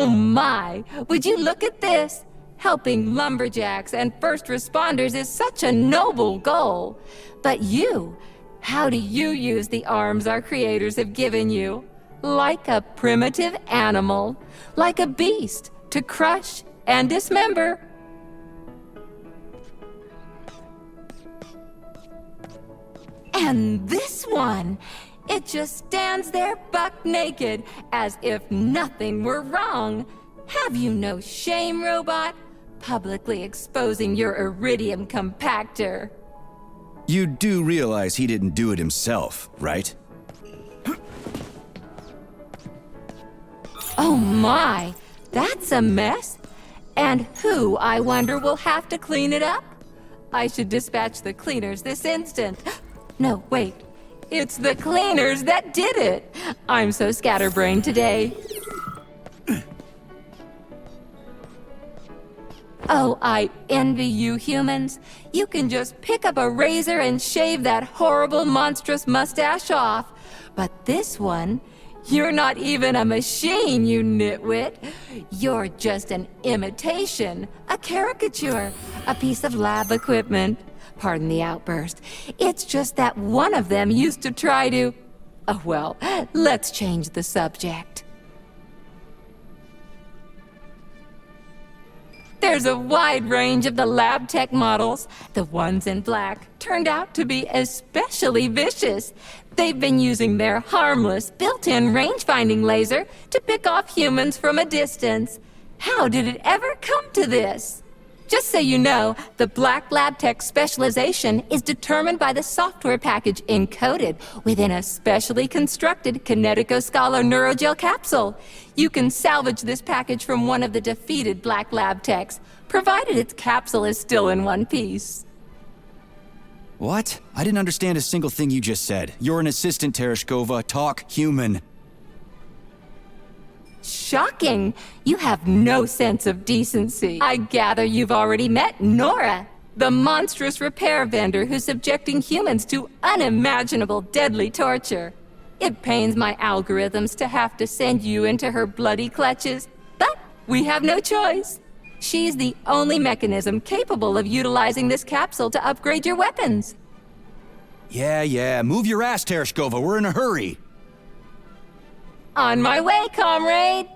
Oh my! Would you look at this? Helping lumberjacks and first responders is such a noble goal. But you, how do you use the arms our creators have given you? Like a primitive animal, like a beast, to crush and dismember. And this one, it just stands there buck naked, as if nothing were wrong. Have you no shame, robot? Publicly exposing your iridium compactor. You do realize he didn't do it himself, right? Oh my, that's a mess. And who, I wonder, will have to clean it up? I should dispatch the cleaners this instant. No, wait. It's the cleaners that did it! I'm so scatterbrained today. Oh, I envy you humans. You can just pick up a razor and shave that horrible, monstrous mustache off. But this one, you're not even a machine, you nitwit. You're just an imitation, a caricature, a piece of lab equipment. Pardon the outburst. It's just that one of them used to try to... Oh, well, let's change the subject. There's a wide range of the lab tech models. The ones in black turned out to be especially vicious. They've been using their harmless, built-in range-finding laser to pick off humans from a distance. How did it ever come to this? Just so you know, the Black Lab Tech specialization is determined by the software package encoded within a specially constructed Kinetico Scala Neurogel capsule. You can salvage this package from one of the defeated Black Lab Techs, provided its capsule is still in one piece. What? I didn't understand a single thing you just said. You're an assistant, Tereshkova. Talk human. Shocking! You have no sense of decency. I gather you've already met Nora, the monstrous repair vendor who's subjecting humans to unimaginable deadly torture. It pains my algorithms to have to send you into her bloody clutches, but we have no choice. She's the only mechanism capable of utilizing this capsule to upgrade your weapons. Yeah, move your ass, Tereshkova. We're in a hurry. On my way, comrade!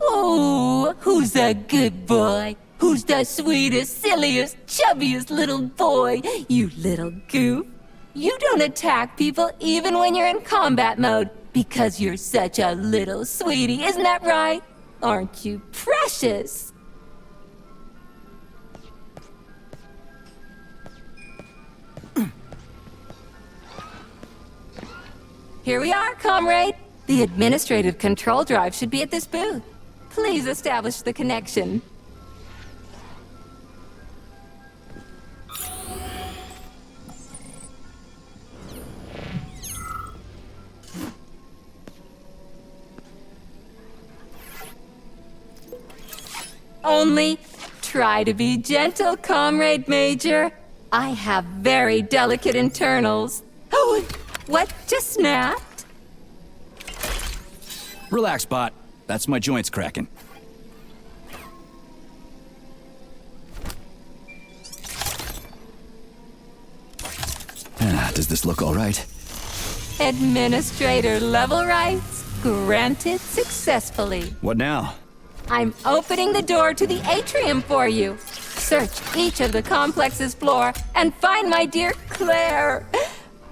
Oh, who's a good boy? Who's the sweetest, silliest, chubbiest little boy? You little goof. You don't attack people even when you're in combat mode because you're such a little sweetie, isn't that right? Aren't you precious? Here we are, comrade. The administrative control drive should be at this booth. Please establish the connection. Only try to be gentle, Comrade Major. I have very delicate internals. Oh, what just snapped? Relax, bot. That's my joints cracking. Does this look all right? Administrator level rights granted successfully. What now? I'm opening the door to the atrium for you. Search each of the complex's floor and find my dear Claire.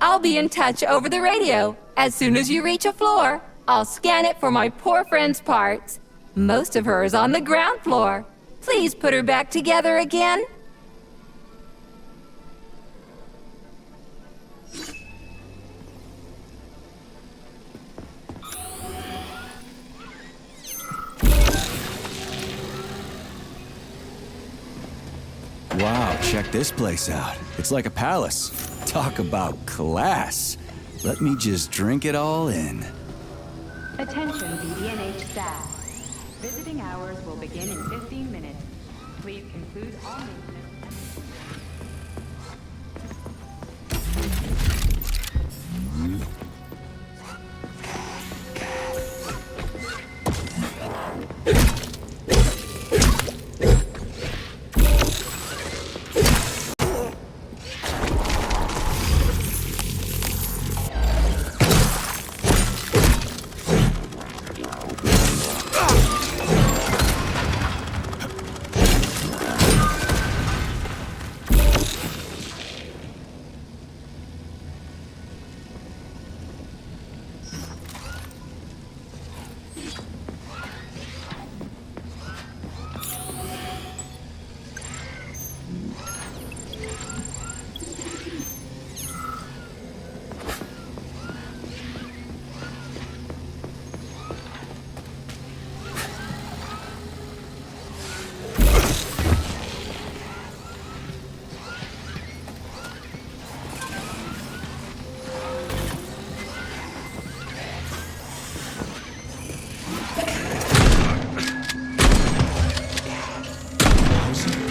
I'll be in touch over the radio. As soon as you reach a floor, I'll scan it for my poor friend's parts. Most of her is on the ground floor. Please put her back together again. Wow, check this place out. It's like a palace. Talk about class. Let me just drink it all in. Attention BDNH staff. Visiting hours will begin in 15 minutes. Please conclude all maintenance.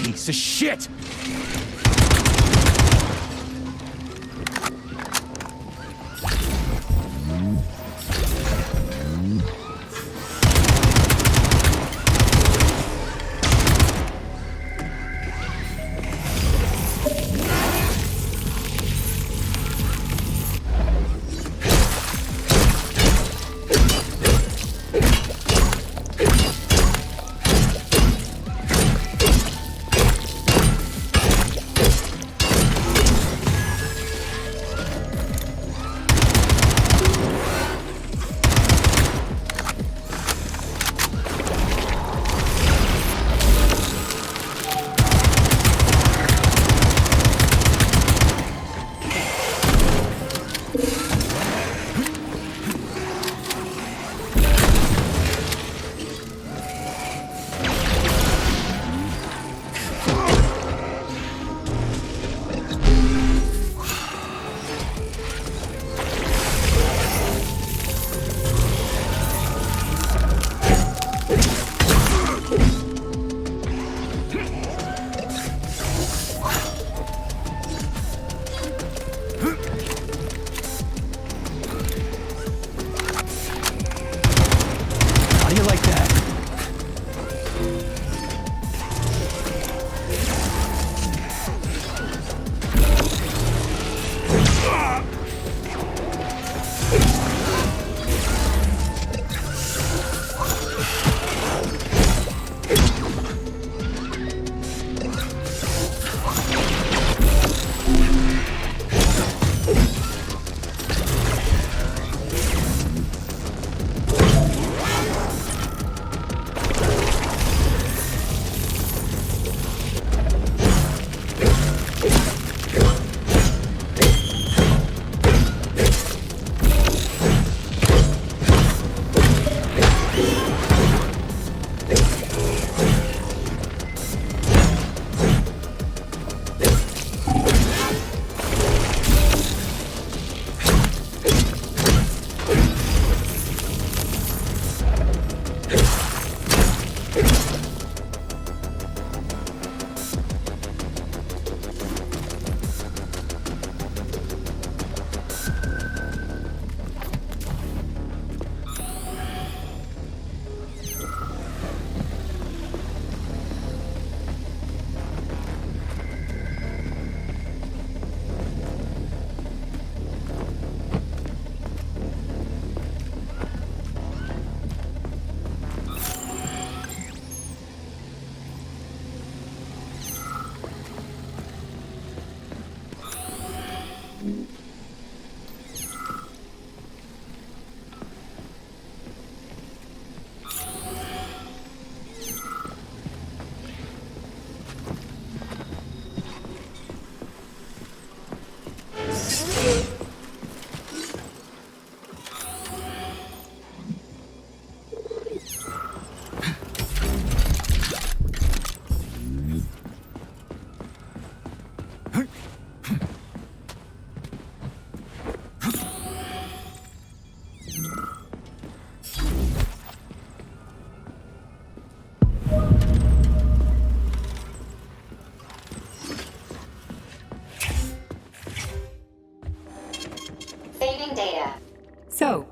Piece of shit!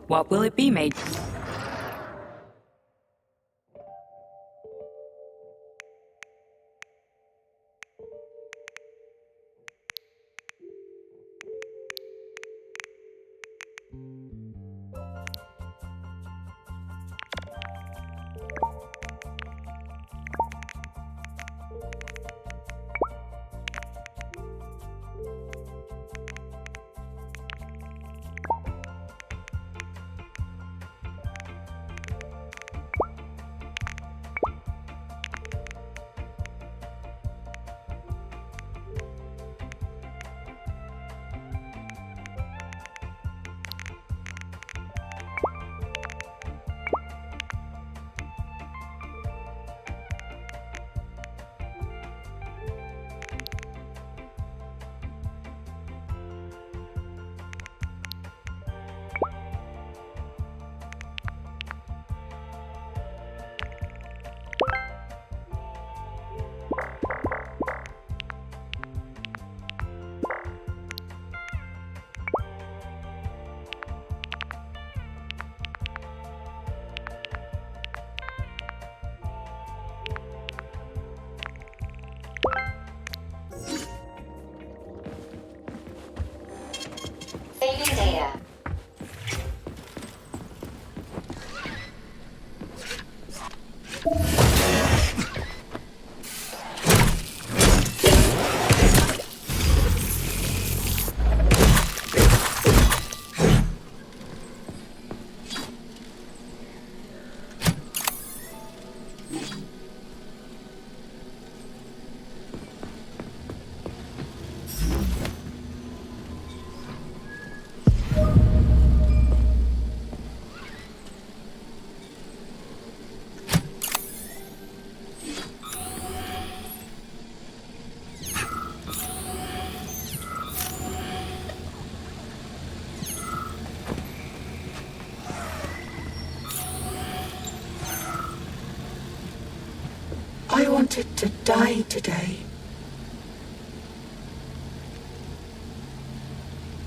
What will it be, Major? Saving data. I wanted to die today.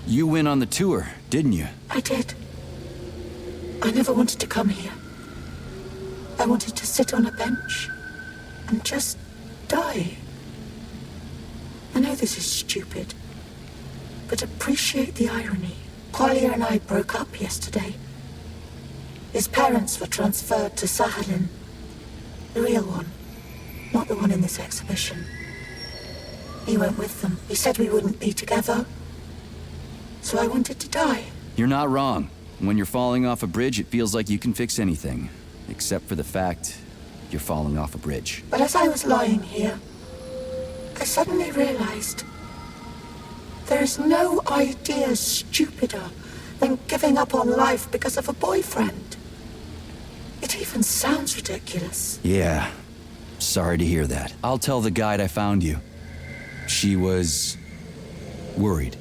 You went on the tour, didn't you? I did. I never wanted to come here. I wanted to sit on a bench and just die. I know this is stupid, but appreciate the irony. Qualia and I broke up yesterday. His parents were transferred to Sahalin. The real one, not the one in this exhibition. He went with them. He said we wouldn't be together. So I wanted to die. You're not wrong. When you're falling off a bridge, it feels like you can fix anything. Except for the fact you're falling off a bridge. But as I was lying here, I suddenly realized there is no idea stupider than giving up on life because of a boyfriend. It even sounds ridiculous. Yeah. Sorry to hear that. I'll tell the guide I found you. She was worried.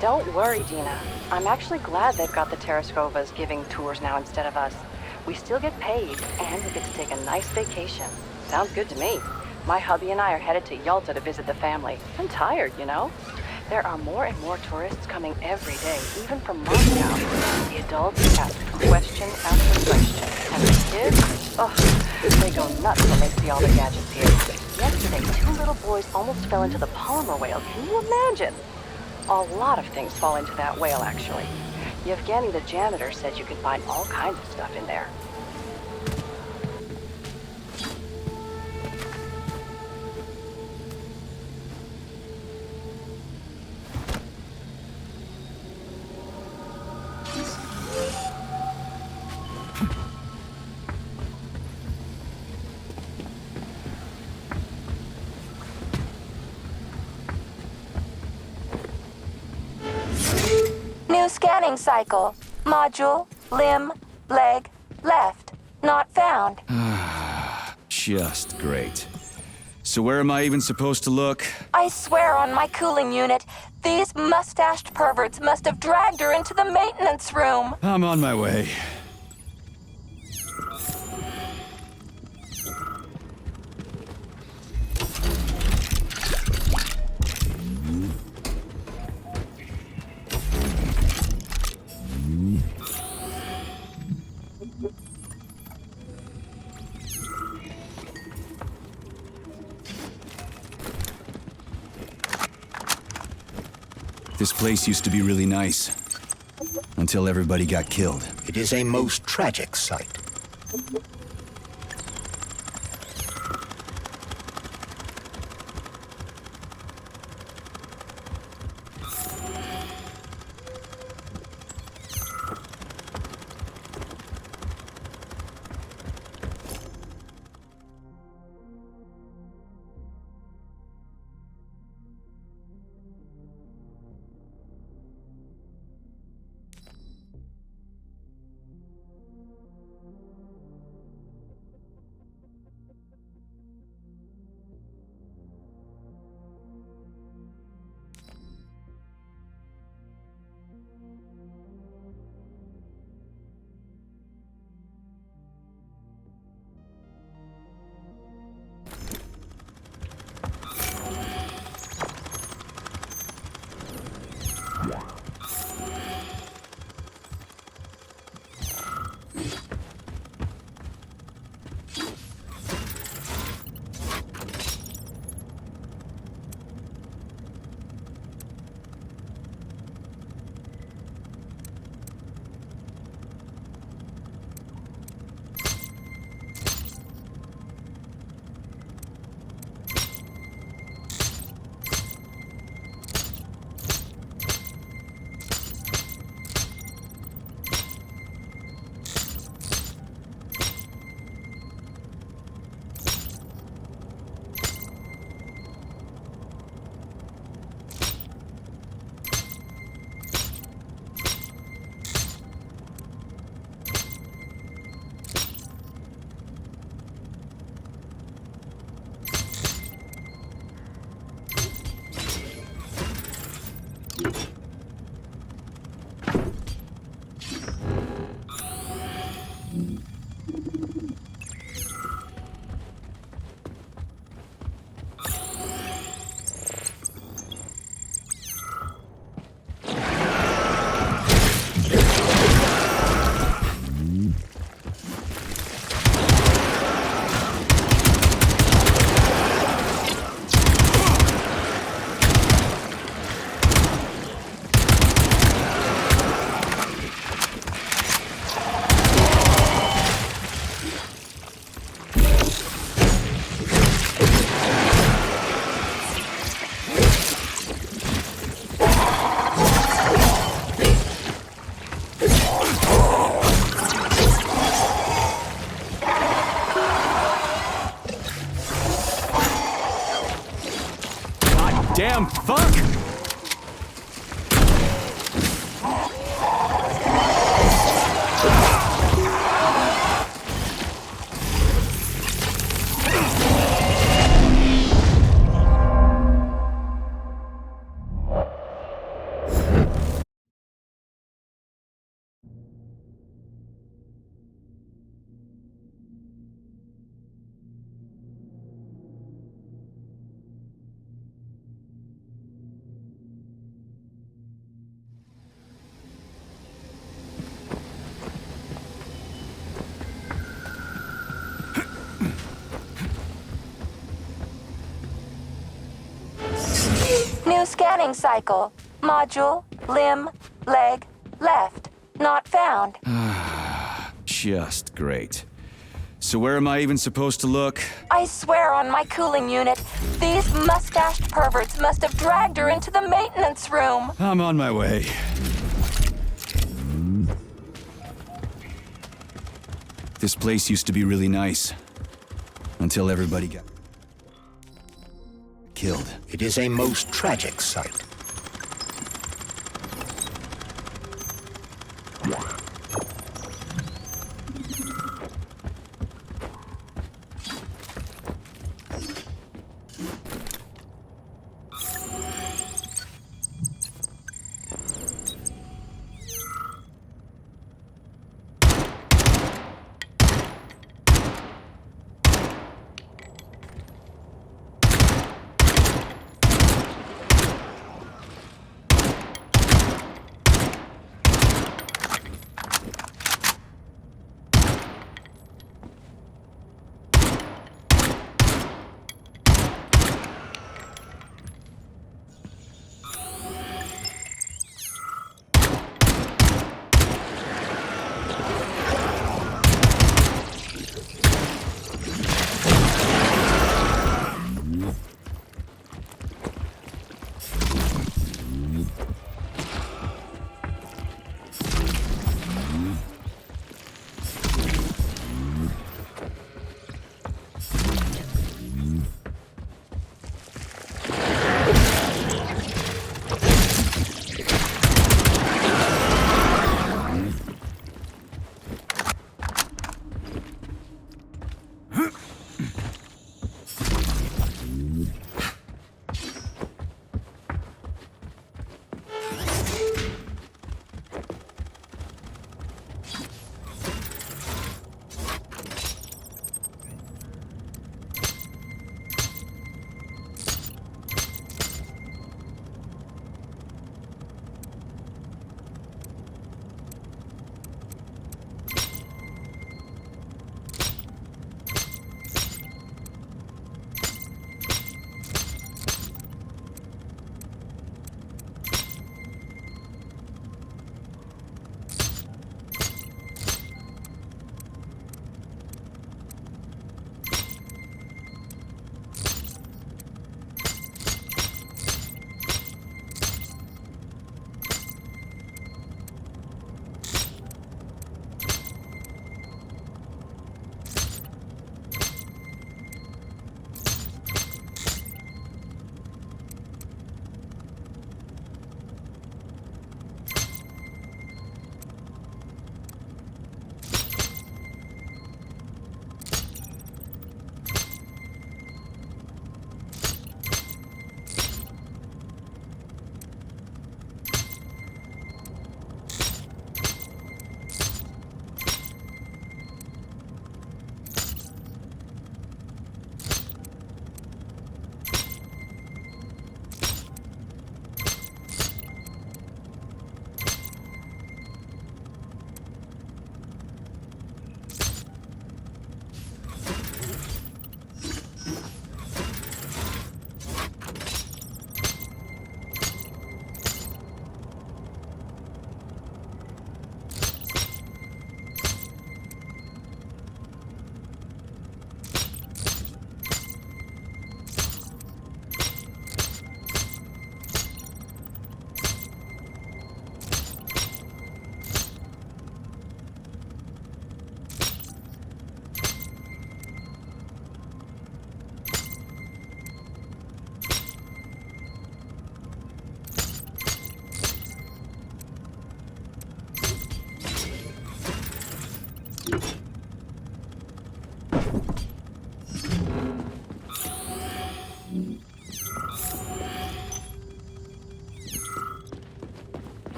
Don't worry, Dina. I'm actually glad they've got the Terrascovas giving tours now instead of us. We still get paid, and we get to take a nice vacation. Sounds good to me. My hubby and I are headed to Yalta to visit the family. I'm tired, you know? There are more and more tourists coming every day, even from Moscow. The adults ask question after question. And the kids, they go nuts when they see all the gadgets here. Yesterday, 2 little boys almost fell into the polymer whale. Can you imagine? A lot of things fall into that whale, actually. Yevgeny, the janitor, said you could find all kinds of stuff in there. New scanning cycle. Module, limb, leg, left. Not found. Just great. So where am I even supposed to look? I swear on my cooling unit, these mustached perverts must have dragged her into the maintenance room. I'm on my way. This place used to be really nice. Until everybody got killed. It is a most tragic sight. Damn fuck! New scanning cycle. Module, limb, leg, left. Not found. Just great. So where am I even supposed to look? I swear on my cooling unit, these mustached perverts must have dragged her into the maintenance room. I'm on my way. This place used to be really nice. Until everybody got killed. It is a most tragic sight.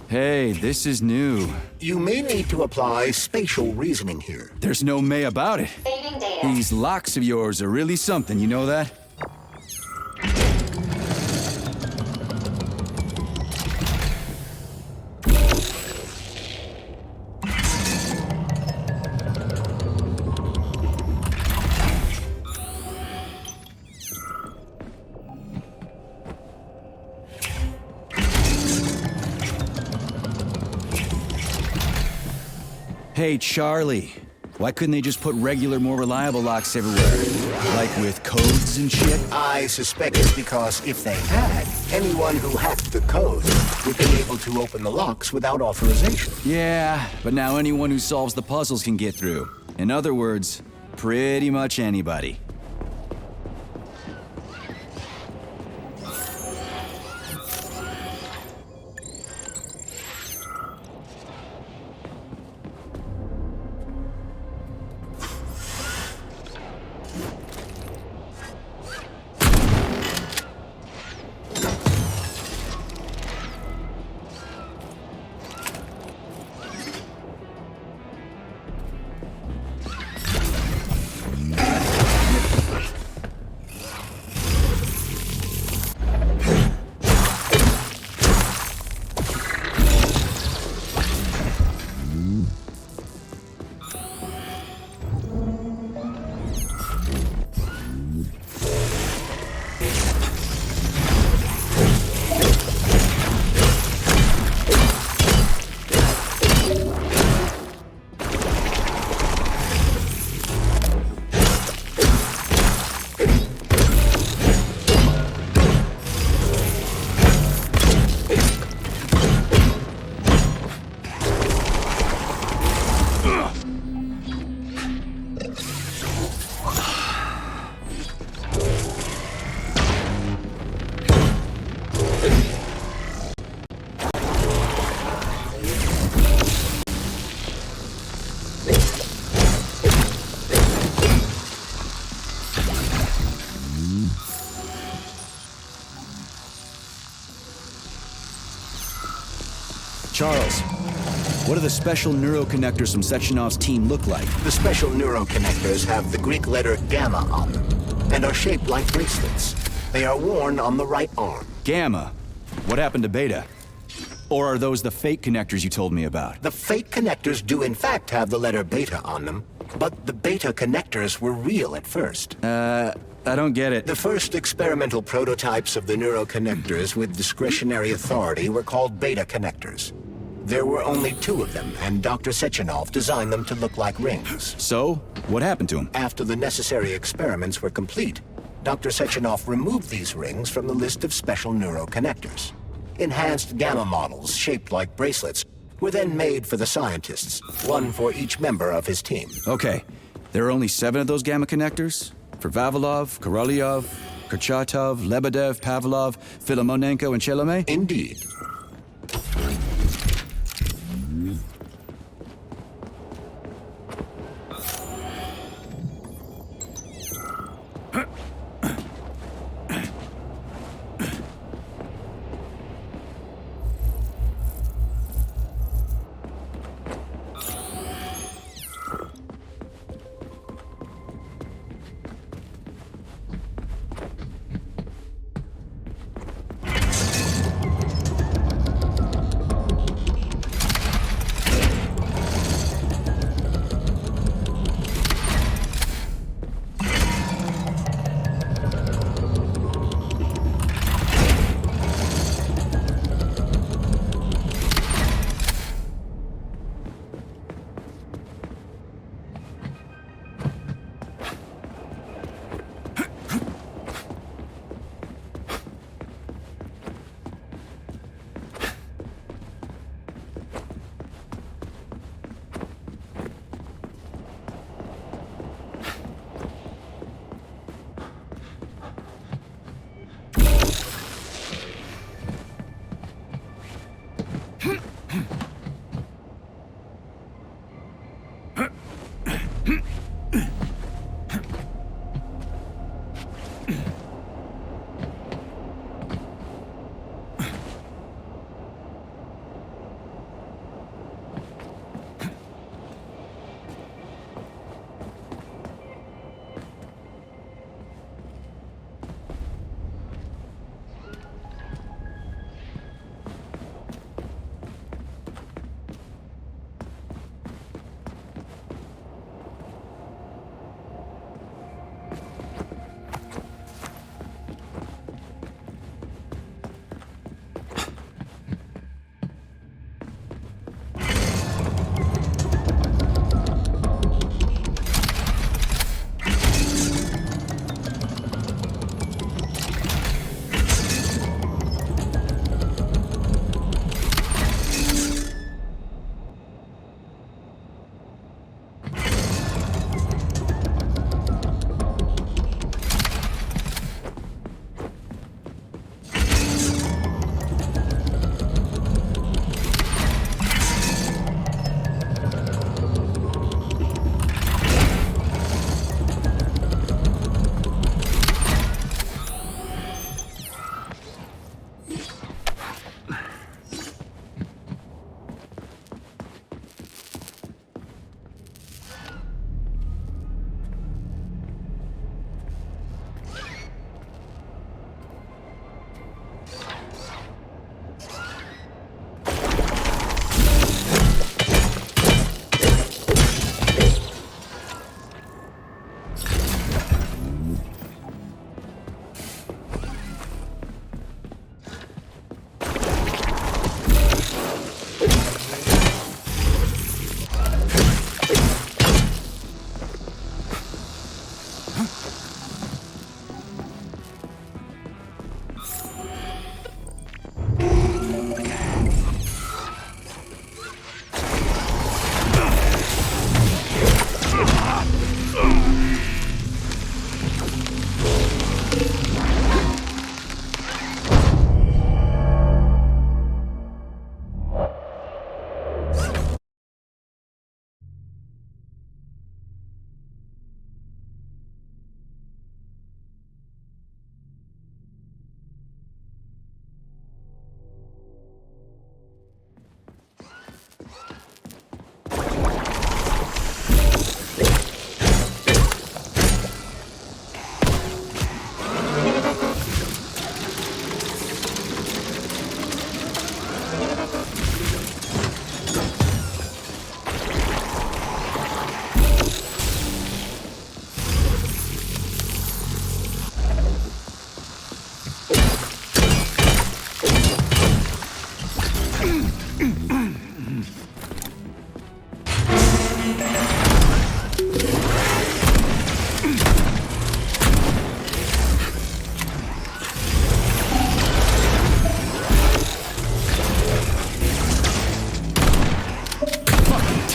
Hey, this is new. You may need to apply spatial reasoning here. There's no may about it. These locks of yours are really something, you know that? Hey, Charlie. Why couldn't they just put regular, more reliable locks everywhere? Like with codes and shit? I suspect it's because if they had, anyone who hacked the code would be able to open the locks without authorization. Yeah, but now anyone who solves the puzzles can get through. In other words, pretty much anybody. Charles, what do the special neuroconnectors from Sechenov's team look like? The special neuroconnectors have the Greek letter gamma on them and are shaped like bracelets. They are worn on the right arm. Gamma? What happened to Beta? Or are those the fake connectors you told me about? The fake connectors do in fact have the letter beta on them, but the beta connectors were real at first. I don't get it. The first experimental prototypes of the neuroconnectors with discretionary authority were called beta connectors. There were only 2 of them, and Dr. Sechenov designed them to look like rings. So, what happened to them? After the necessary experiments were complete, Dr. Sechenov removed these rings from the list of special neuroconnectors. Enhanced gamma models, shaped like bracelets, were then made for the scientists, one for each member of his team. Okay, there are only 7 of those gamma connectors? For Vavilov, Korolyov, Kurchatov, Lebedev, Pavlov, Filimonenko, and Chelomey? Indeed.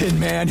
Tin Man.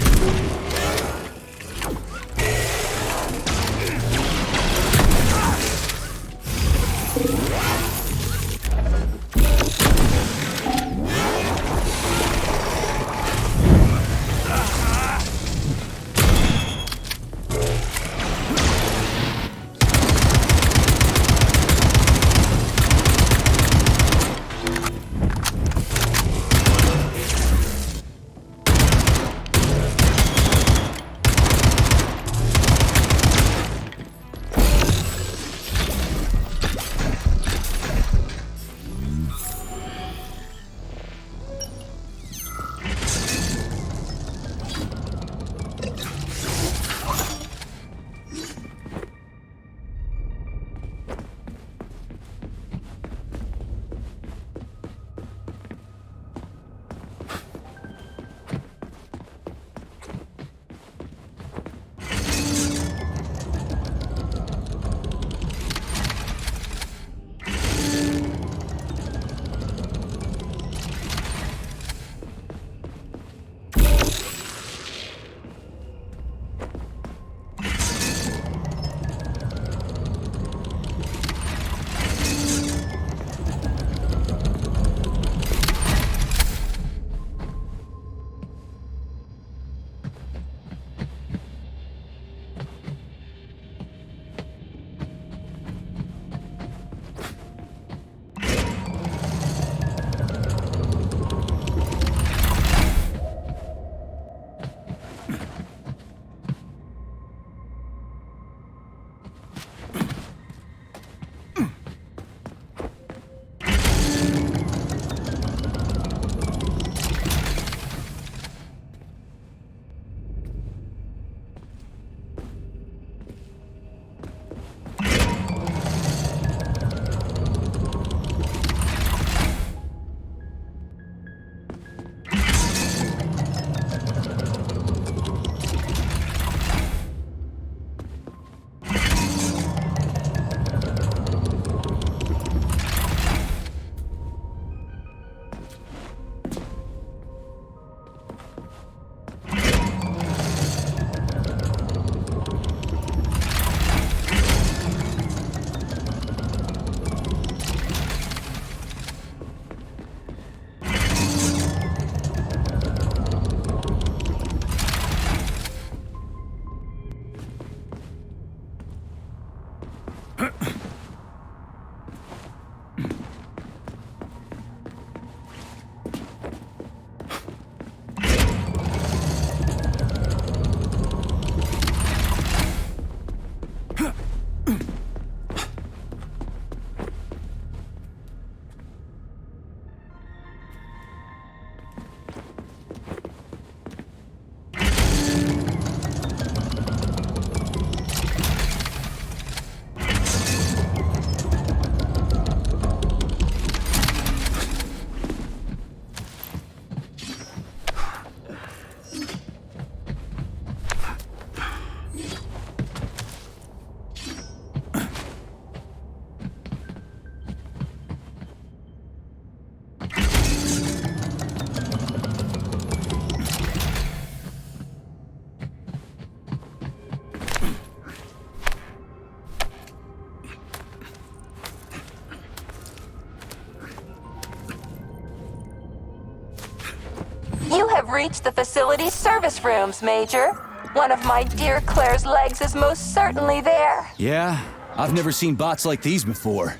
You have reached the facility's service rooms, Major. One of my dear Claire's legs is most certainly there. Yeah? I've never seen bots like these before.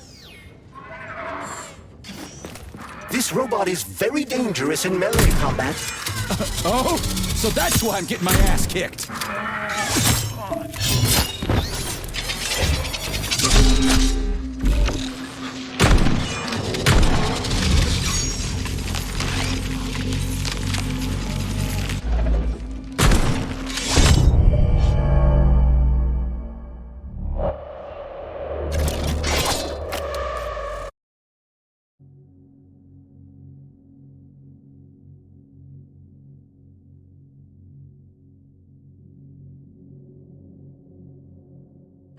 This robot is very dangerous in melee combat. Oh? So that's why I'm getting my ass kicked.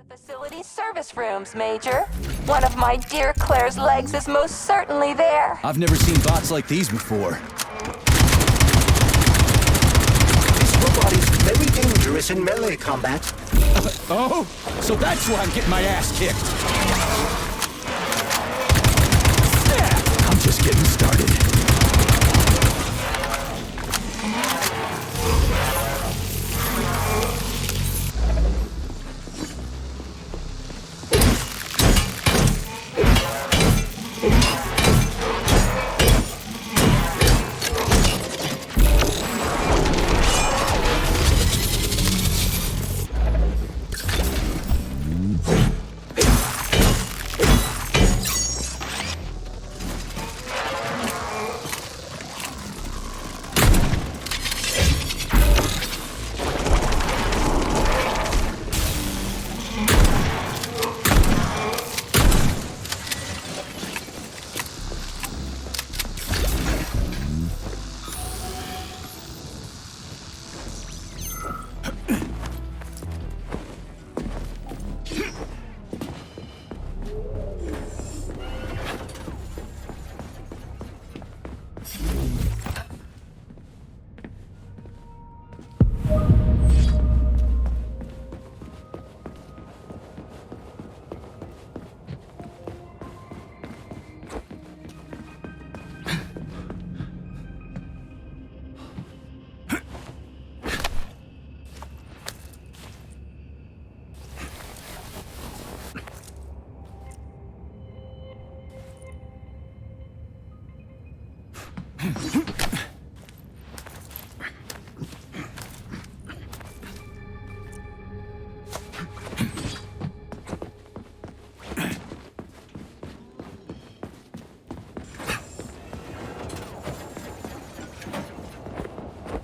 Facility service rooms, Major. One of my dear Claire's legs is most certainly there. I've never seen bots like these before. robot is very dangerous in melee combat. Oh, so that's why I'm getting my ass kicked. I'm just getting started.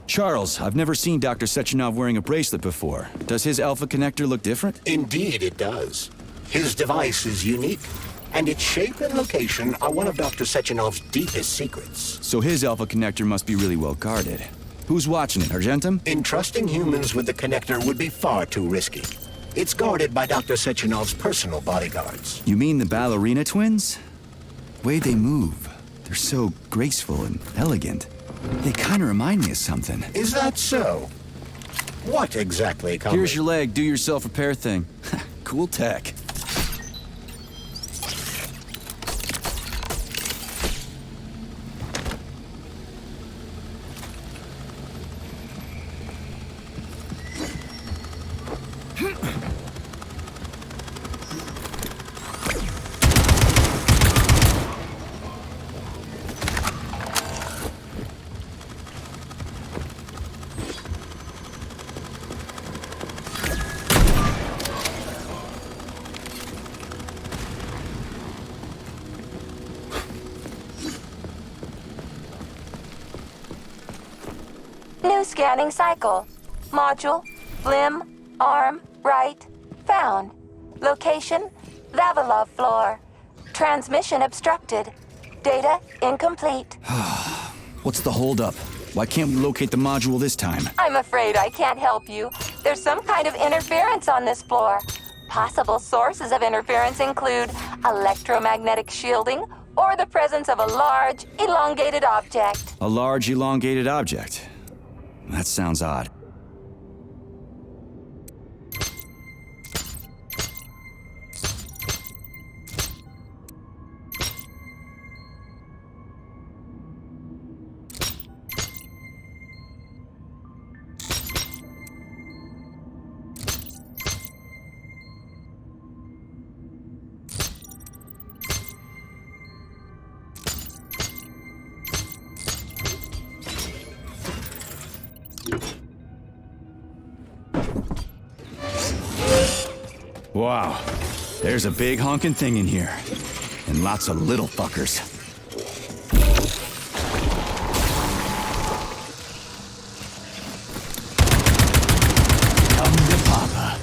Charles, I've never seen Dr. Sechenov wearing a bracelet before. Does his Alpha connector look different? Indeed it does. His device is unique, and its shape and location are one of Dr. Sechenov's deepest secrets. So his Alpha connector must be really well guarded. Who's watching it, Argentum? Entrusting humans with the connector would be far too risky. It's guarded by Dr. Sechenov's personal bodyguards. You mean the ballerina twins? The way they move, they're so graceful and elegant. They kind of remind me of something. Is that so? What exactly, Comrade? Here's your leg, do yourself repair thing. Cool tech. New scanning cycle. Module, limb, arm, right, found. Location, Vavilov floor. Transmission obstructed. Data incomplete. What's the holdup? Why can't we locate the module this time? I'm afraid I can't help you. There's some kind of interference on this floor. Possible sources of interference include electromagnetic shielding or the presence of a large, elongated object. A large, elongated object. That sounds odd. Wow, there's a big honking thing in here. And lots of little fuckers. Come to Papa.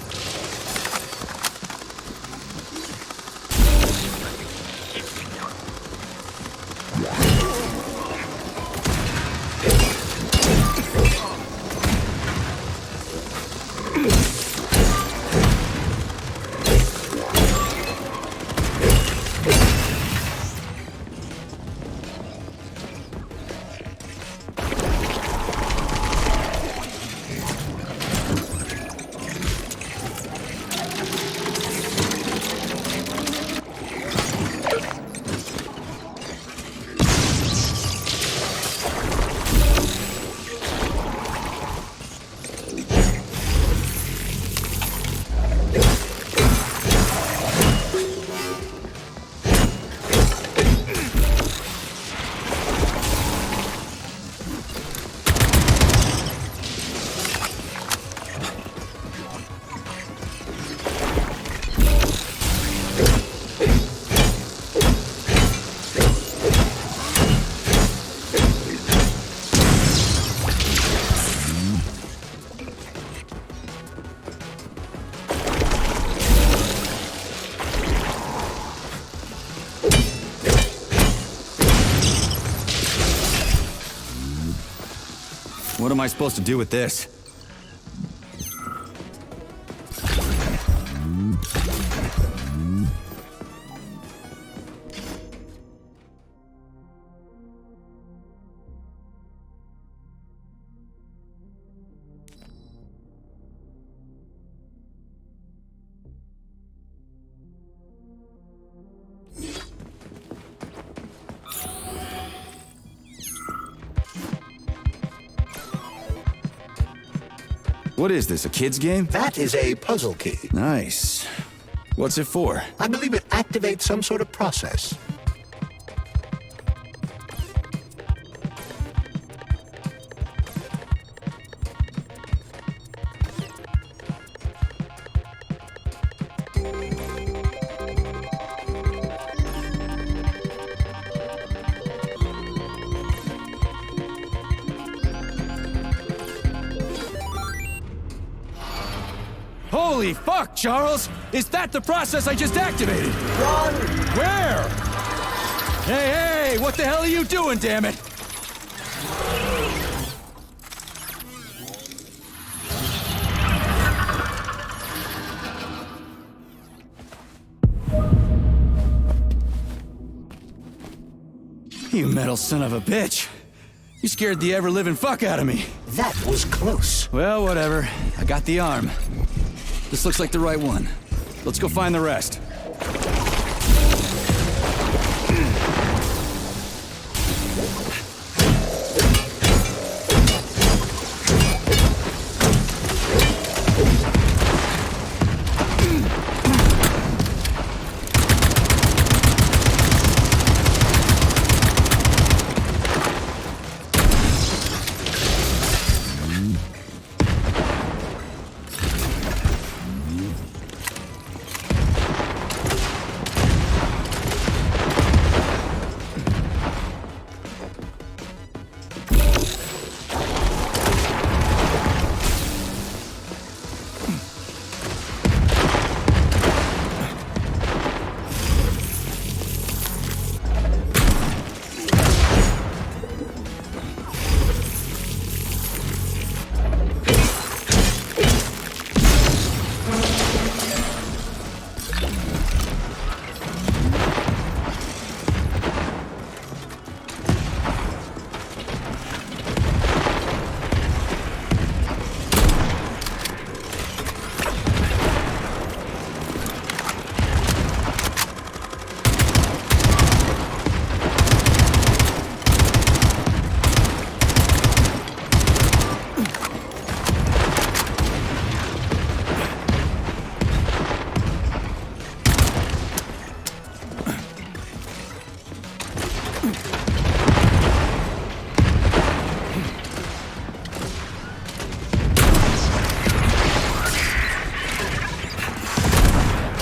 What am I supposed to do with this? What is this, a kid's game? That is a puzzle key. Nice. What's it for? I believe it activates some sort of process. Holy fuck, Charles! Is that the process I just activated? Run! Where? Hey, what the hell are you doing, damn it? You metal son of a bitch. You scared the ever-living fuck out of me. That was close. Well, whatever. I got the arm. This looks like the right one. Let's go find the rest.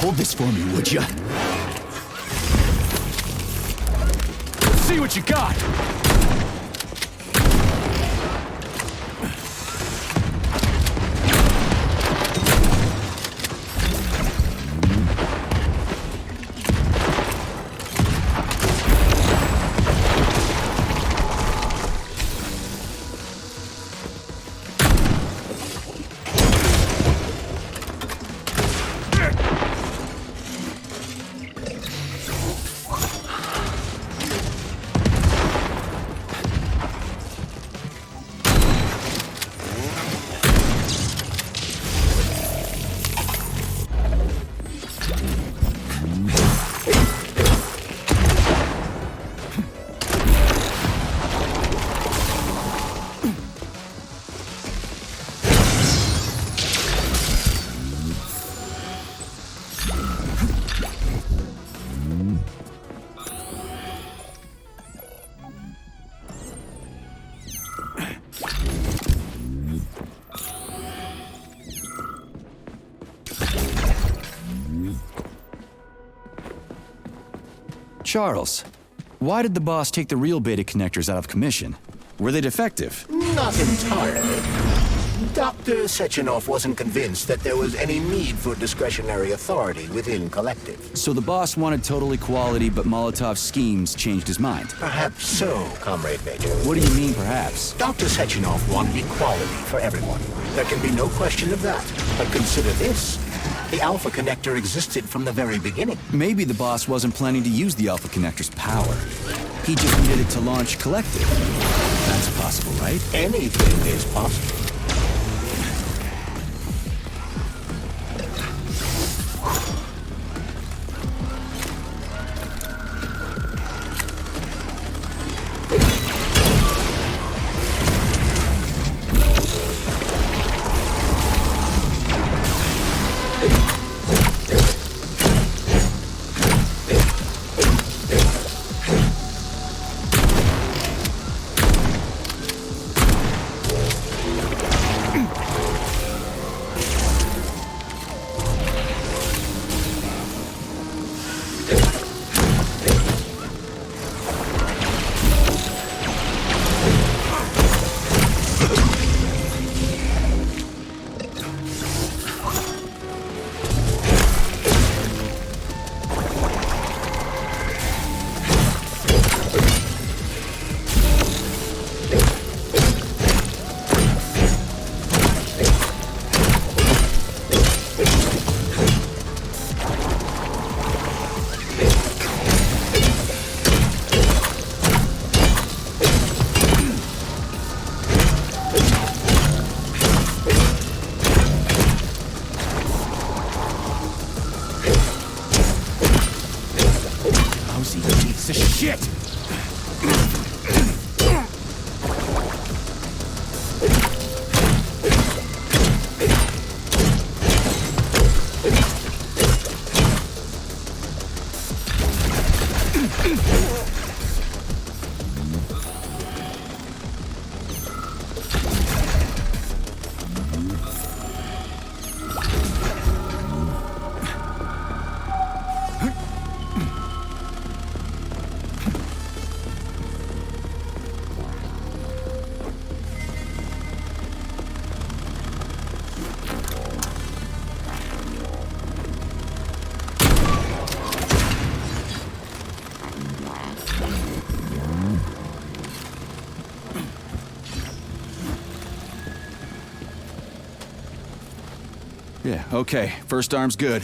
Hold this for me, would ya? Let's see what you got! Charles, why did the boss take the real beta connectors out of commission? Were they defective? Not entirely. Dr. Sechenov wasn't convinced that there was any need for discretionary authority within Collective. So the boss wanted total equality, but Molotov's schemes changed his mind. Perhaps so, Comrade Major. What do you mean, perhaps? Dr. Sechenov wanted equality for everyone. There can be no question of that. But consider this. The Alpha Connector existed from the very beginning. Maybe the boss wasn't planning to use the Alpha Connector's power. He just needed it to launch Collective. That's possible, right? Anything is possible. Yeah, okay. First arm's good.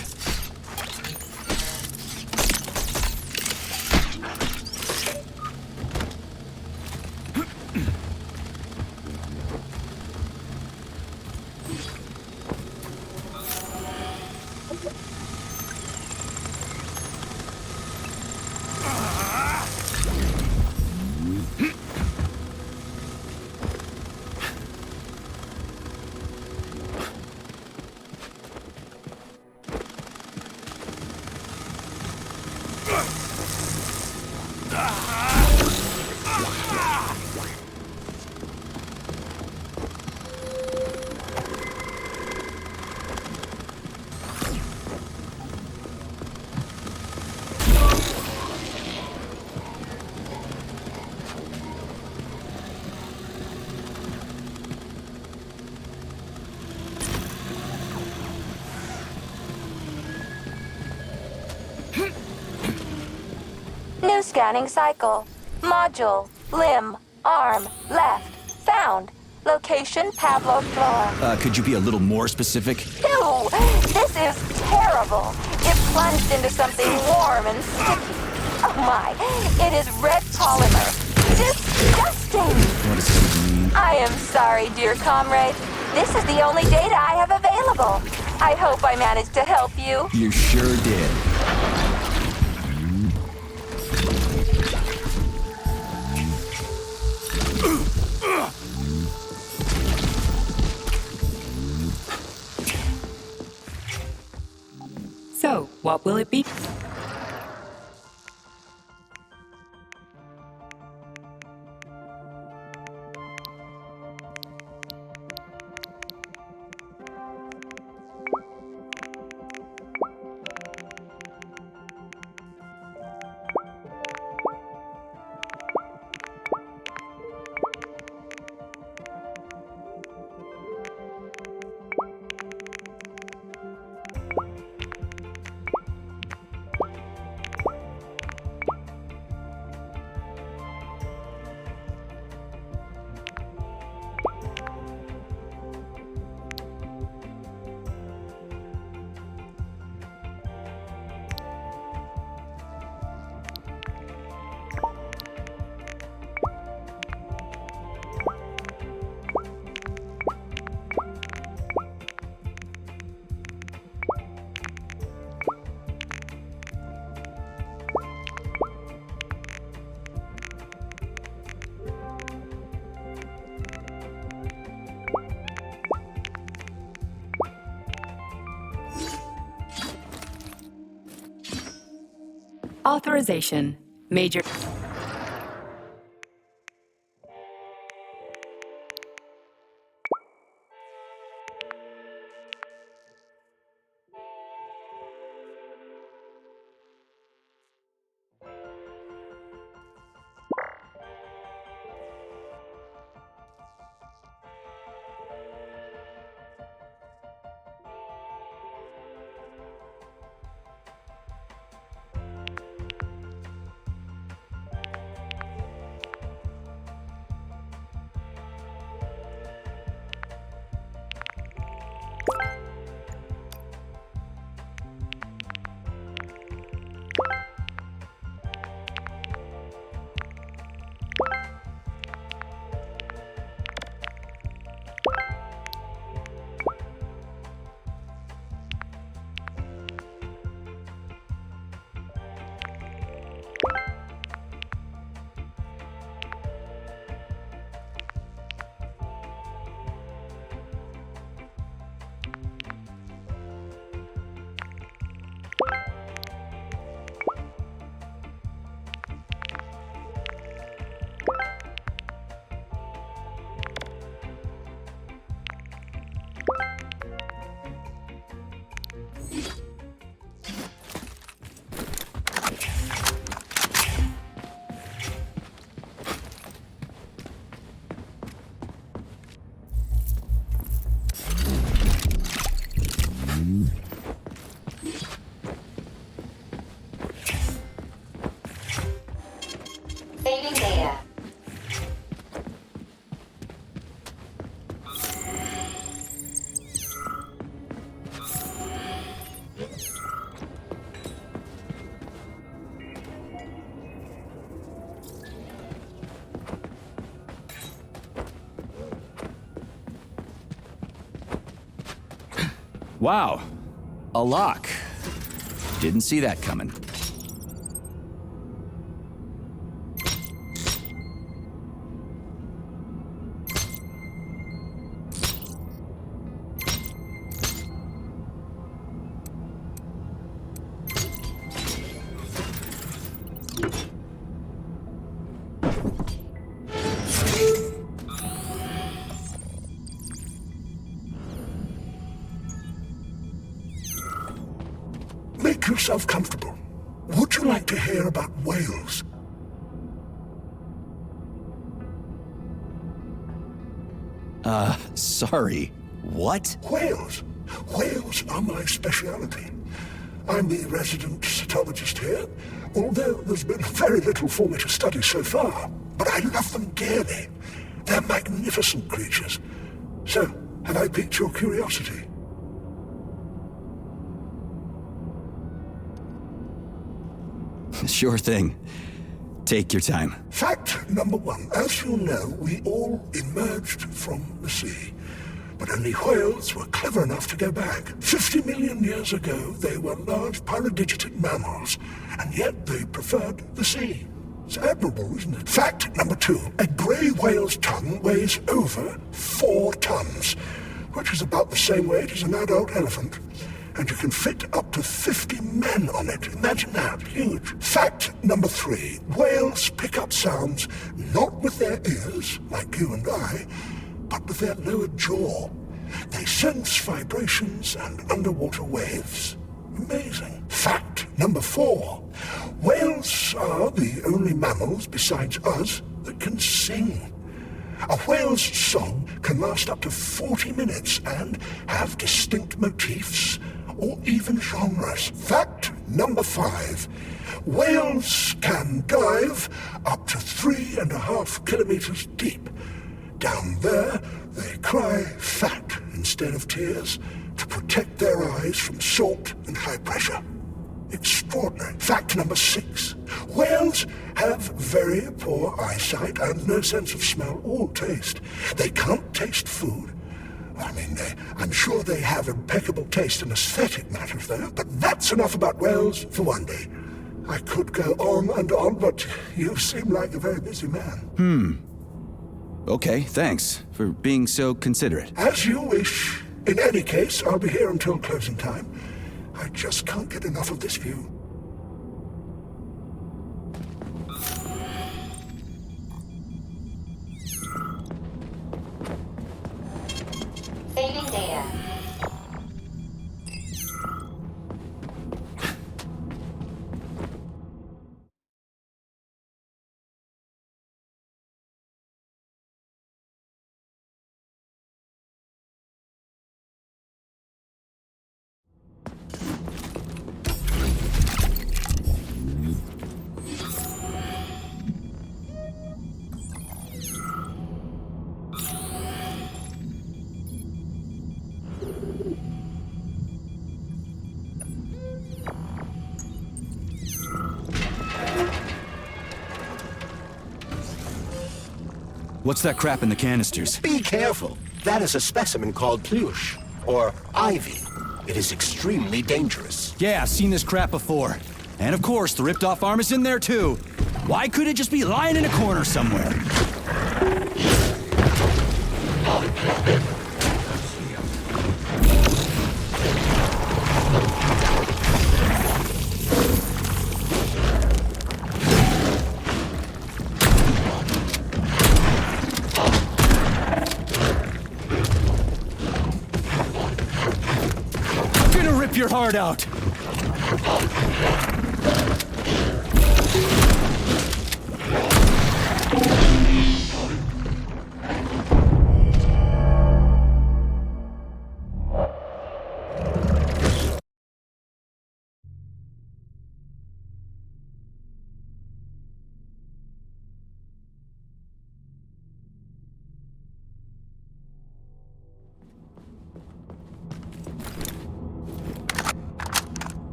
New scanning cycle. Module. Limb. Arm. Left. Found. Location Pavlov floor. Could you be a little more specific? Ew! This is terrible. It plunged into something warm and sticky. Oh my! It is red polymer. Disgusting! What does this mean? I am sorry, dear comrade. This is the only data I have available. I hope I managed to help you. You sure did. So, what will it be? Authorization. Major... Saving data. Wow. A lock. Didn't see that coming. Make yourself comfortable. Would you like to hear about whales? Sorry. What? Whales. Whales are my speciality. I'm the resident cetologist here, although there's been very little for me to study so far. But I love them dearly. They're magnificent creatures. So, have I piqued your curiosity? Sure thing. Take your time. Fact number one. As you know, we all emerged from the sea. But only whales were clever enough to go back. 50 million years ago, they were large paradigitic mammals, and yet they preferred the sea. It's admirable, isn't it? Fact number two. A grey whale's tongue weighs over 4 tons, which is about the same weight as an adult elephant. And you can fit up to 50 men on it. Imagine that. Huge. Fact number 3. Whales pick up sounds not with their ears, like you and I, but with their lower jaw. They sense vibrations and underwater waves. Amazing. Fact number 4. Whales are the only mammals besides us that can sing. A whale's song can last up to 40 minutes and have distinct motifs or even genres. Fact number 5. Whales can dive up to 3.5 kilometers deep. Down there, they cry fat instead of tears to protect their eyes from salt and high pressure. Extraordinary. Fact number 6. Whales have very poor eyesight and no sense of smell or taste. They can't taste food. I mean, I'm sure they have impeccable taste in aesthetic matters, though, but that's enough about whales for one day. I could go on and on, but you seem like a very busy man. Okay, thanks for being so considerate. As you wish. In any case, I'll be here until closing time. I just can't get enough of this view. What's that crap in the canisters? Be careful. That is a specimen called Pluche, or Ivy. It is extremely dangerous. Yeah, I've seen this crap before. And of course, the ripped-off arm is in there too. Why could it just be lying in a corner somewhere? I'm gonna rip your heart out!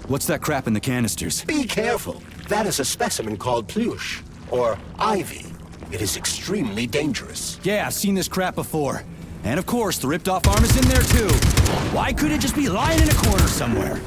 What's that crap in the canisters? Be careful. That is a specimen called Pluche, or Ivy. It is extremely dangerous. Yeah, I've seen this crap before. And of course, the ripped-off arm is in there too. Why could it just be lying in a corner somewhere?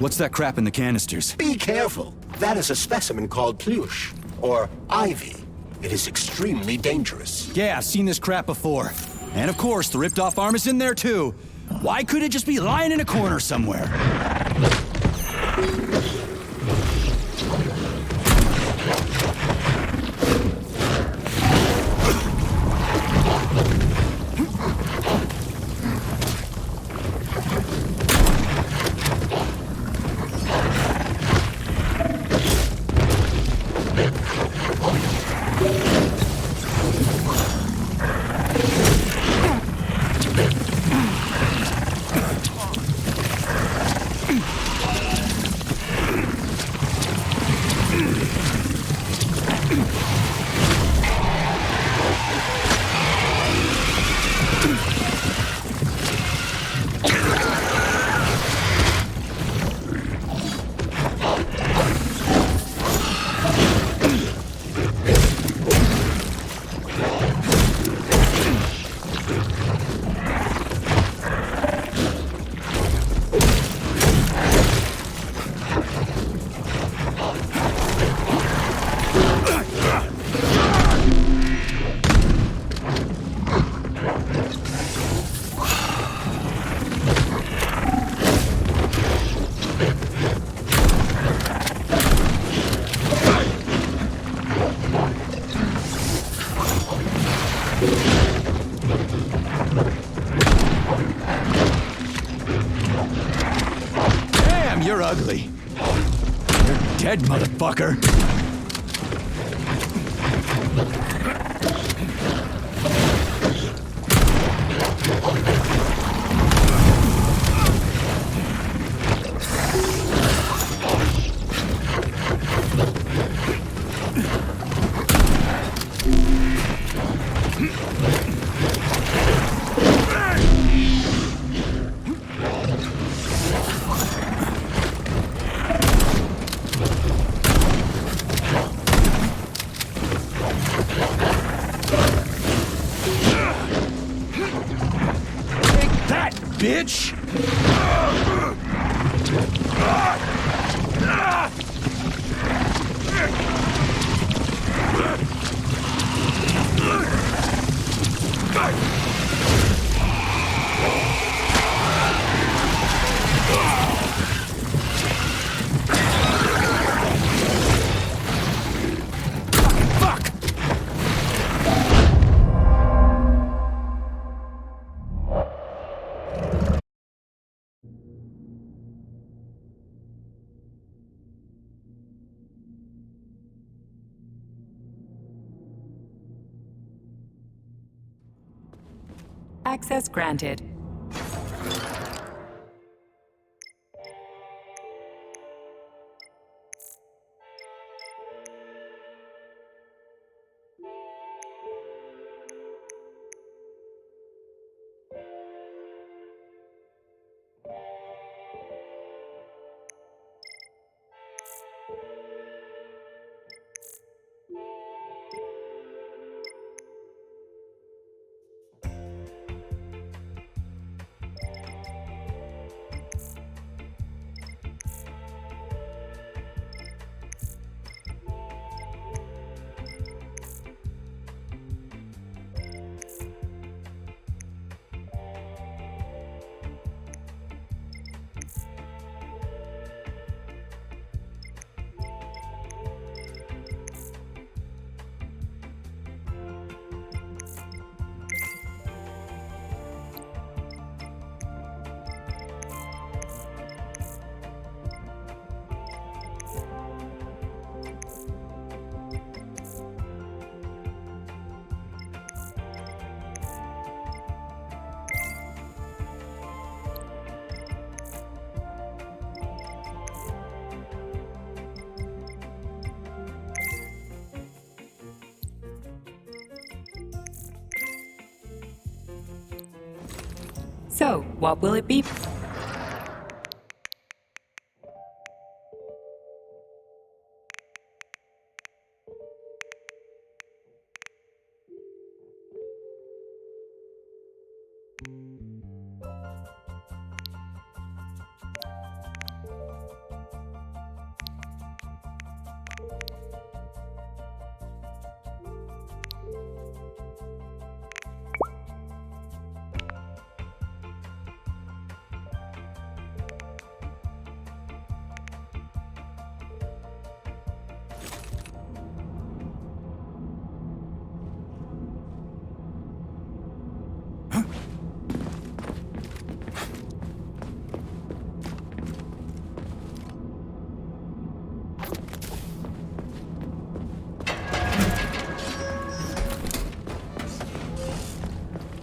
What's that crap in the canisters? Be careful. That is a specimen called Pluche, or Ivy. It is extremely dangerous. Yeah, I've seen this crap before. And of course, the ripped-off arm is in there too. Why couldn't it just be lying in a corner somewhere? Damn, you're ugly. You're dead, motherfucker. Bitch! Access granted. So, what will it be?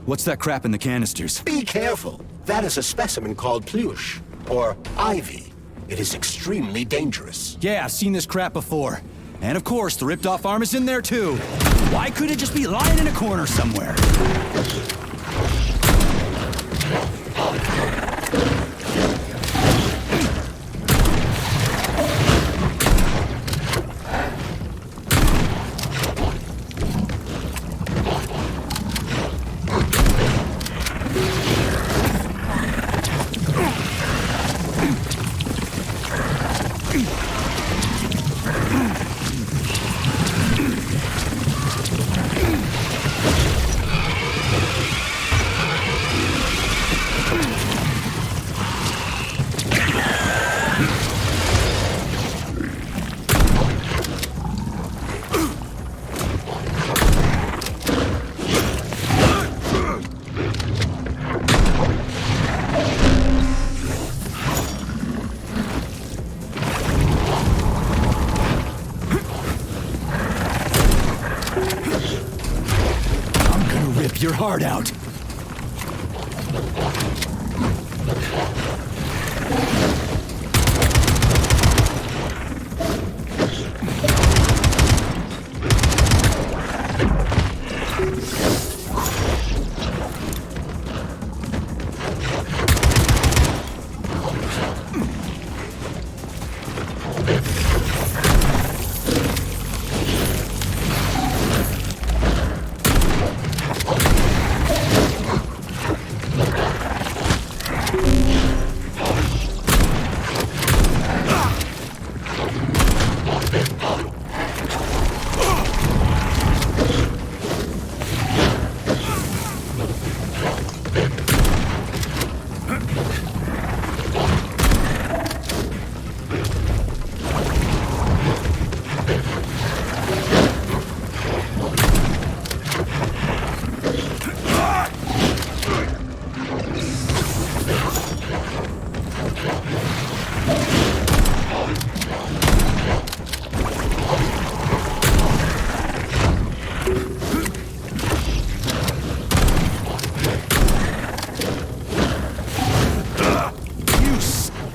What's that crap in the canisters? Be careful. That is a specimen called Pluche, or Ivy. It is extremely dangerous. Yeah, I've seen this crap before. And of course, the ripped-off arm is in there too. Why couldn't it just be lying in a corner somewhere? Your heart out.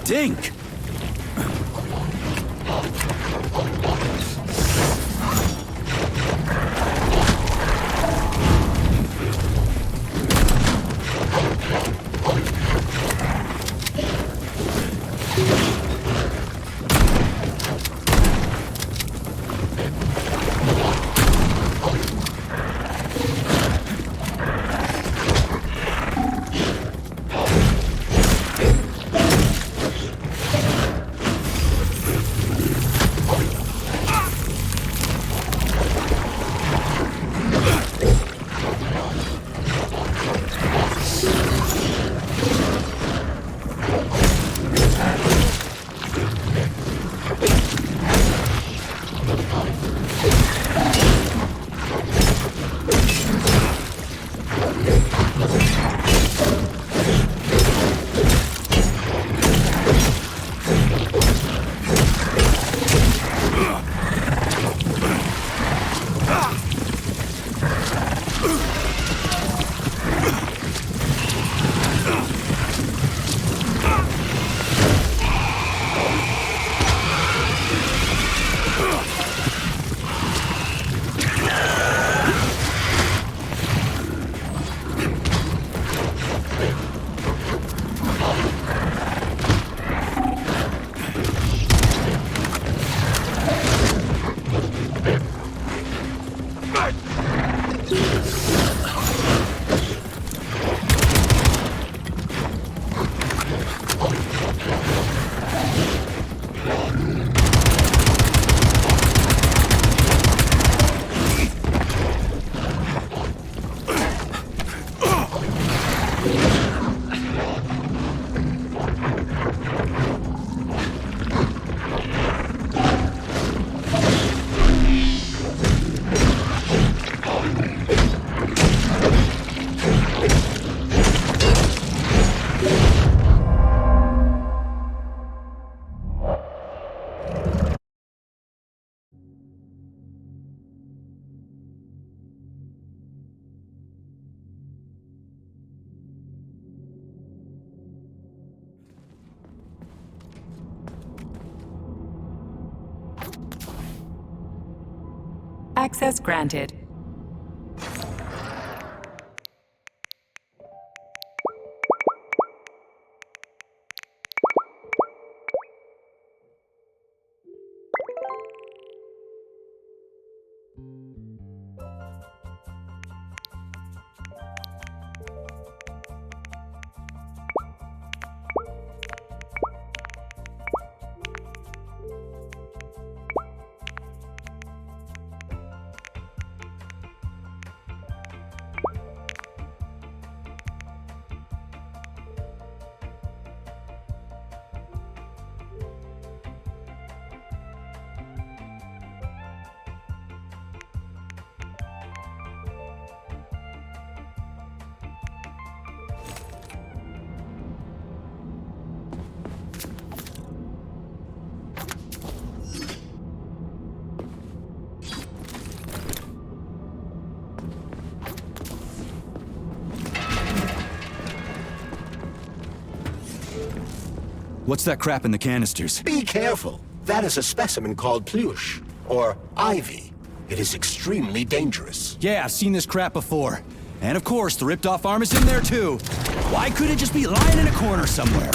Stink! Access granted. What's that crap in the canisters? Be careful. That is a specimen called Pluche, or Ivy. It is extremely dangerous. Yeah, I've seen this crap before. And of course, the ripped-off arm is in there too. Why couldn't it just be lying in a corner somewhere?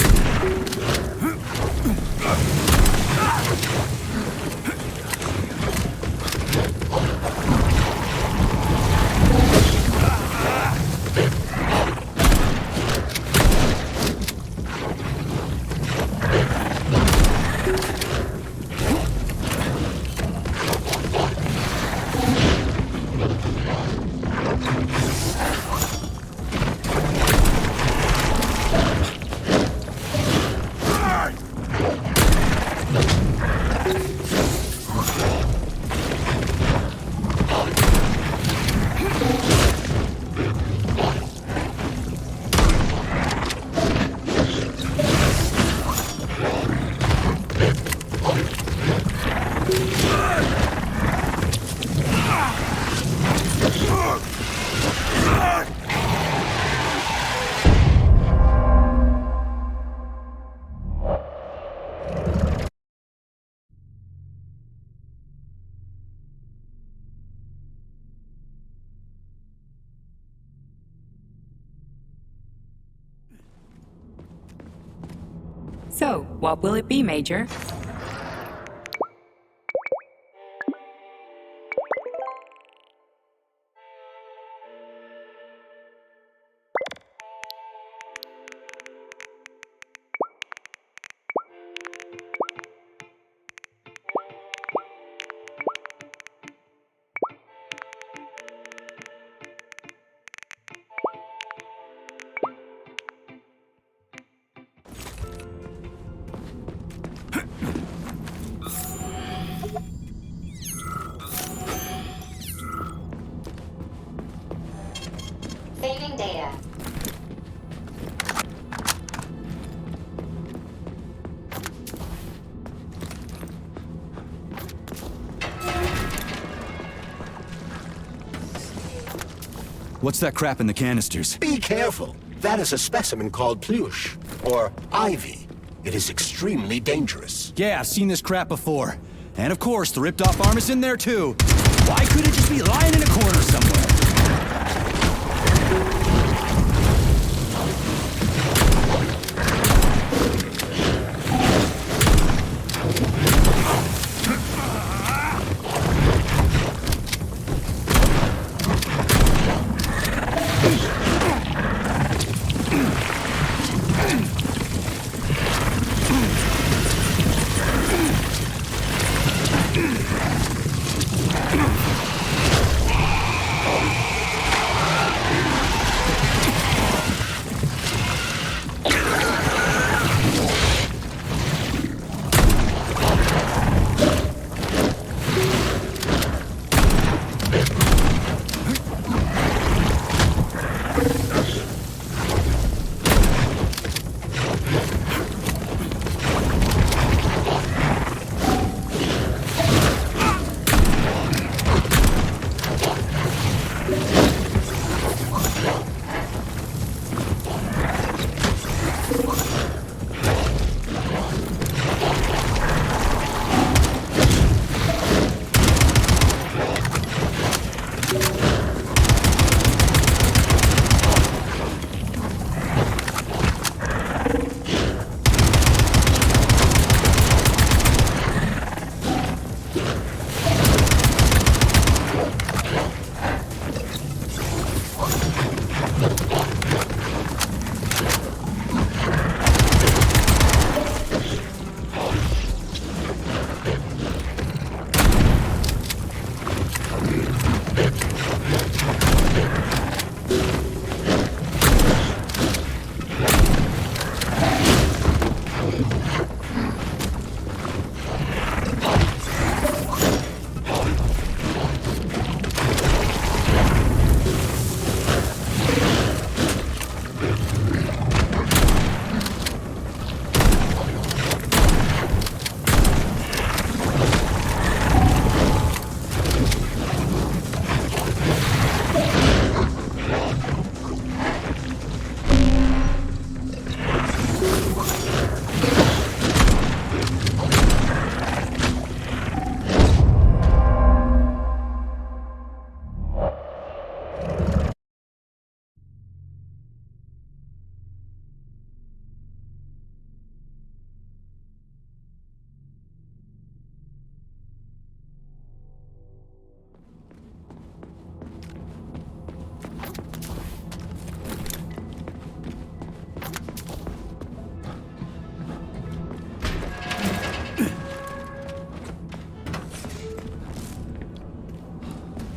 So, what will it be, Major? Saving data. What's that crap in the canisters? Be careful. That is a specimen called Pluche, or Ivy. It is extremely dangerous. Yeah, I've seen this crap before. And of course, the ripped-off arm is in there too. Why couldn't it just be lying in a corner somewhere?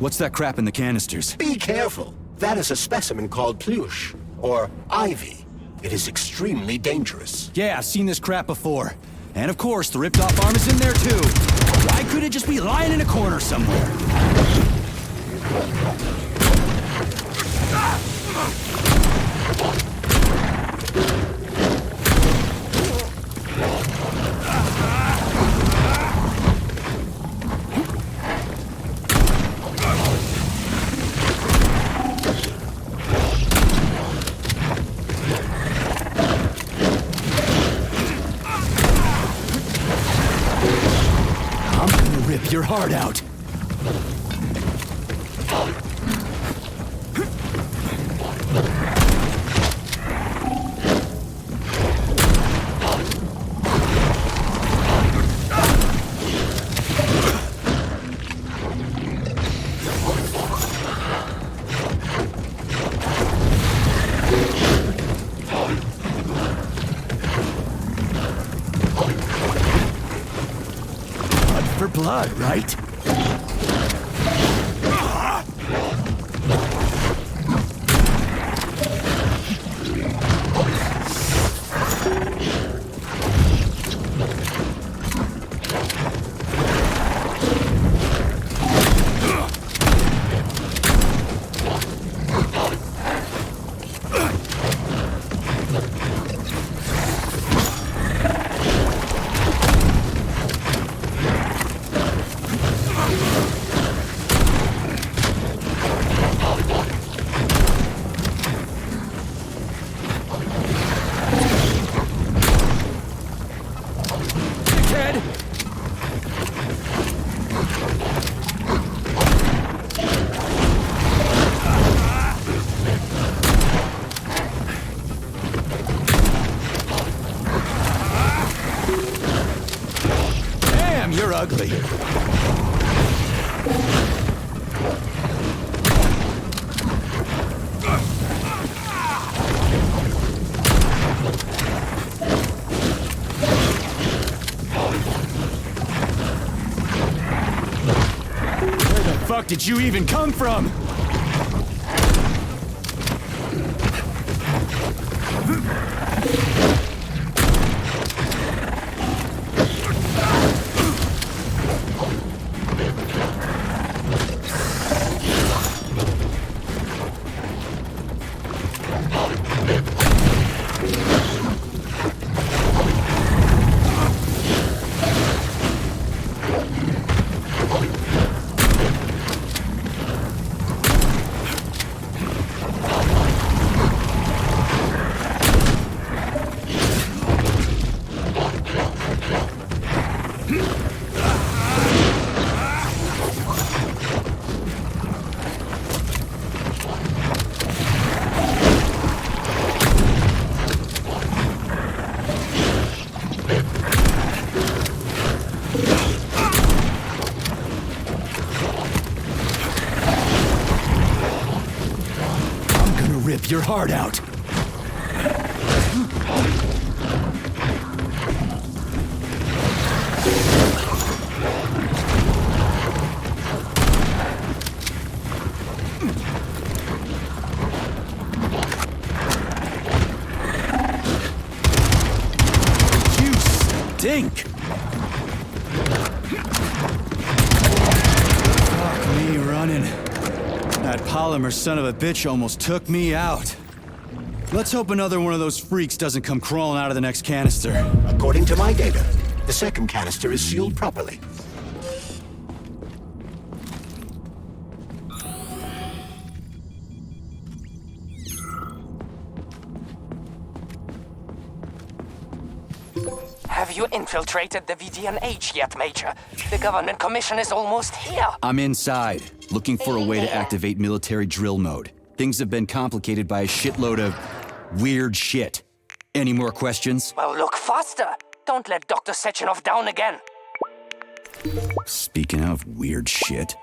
What's that crap in the canisters? Be careful. That is a specimen called Pluche, or Ivy. It is extremely dangerous. Yeah, I've seen this crap before. And of course, the ripped-off arm is in there too. Why could it just be lying in a corner somewhere? Rip your heart out. For blood, right? You're ugly. Where the fuck did you even come from? Rip your heart out. You stink. Fuck me running. That polymer son of a bitch almost took me out. Let's hope another one of those freaks doesn't come crawling out of the next canister. According to my data, the second canister is sealed properly. Have you infiltrated the VDNH yet, Major? The government commission is almost here. I'm inside, looking for a way to activate military drill mode. Things have been complicated by a shitload of weird shit. Any more questions? Well, look faster. Don't let Dr. Sechenov down again. Speaking of weird shit,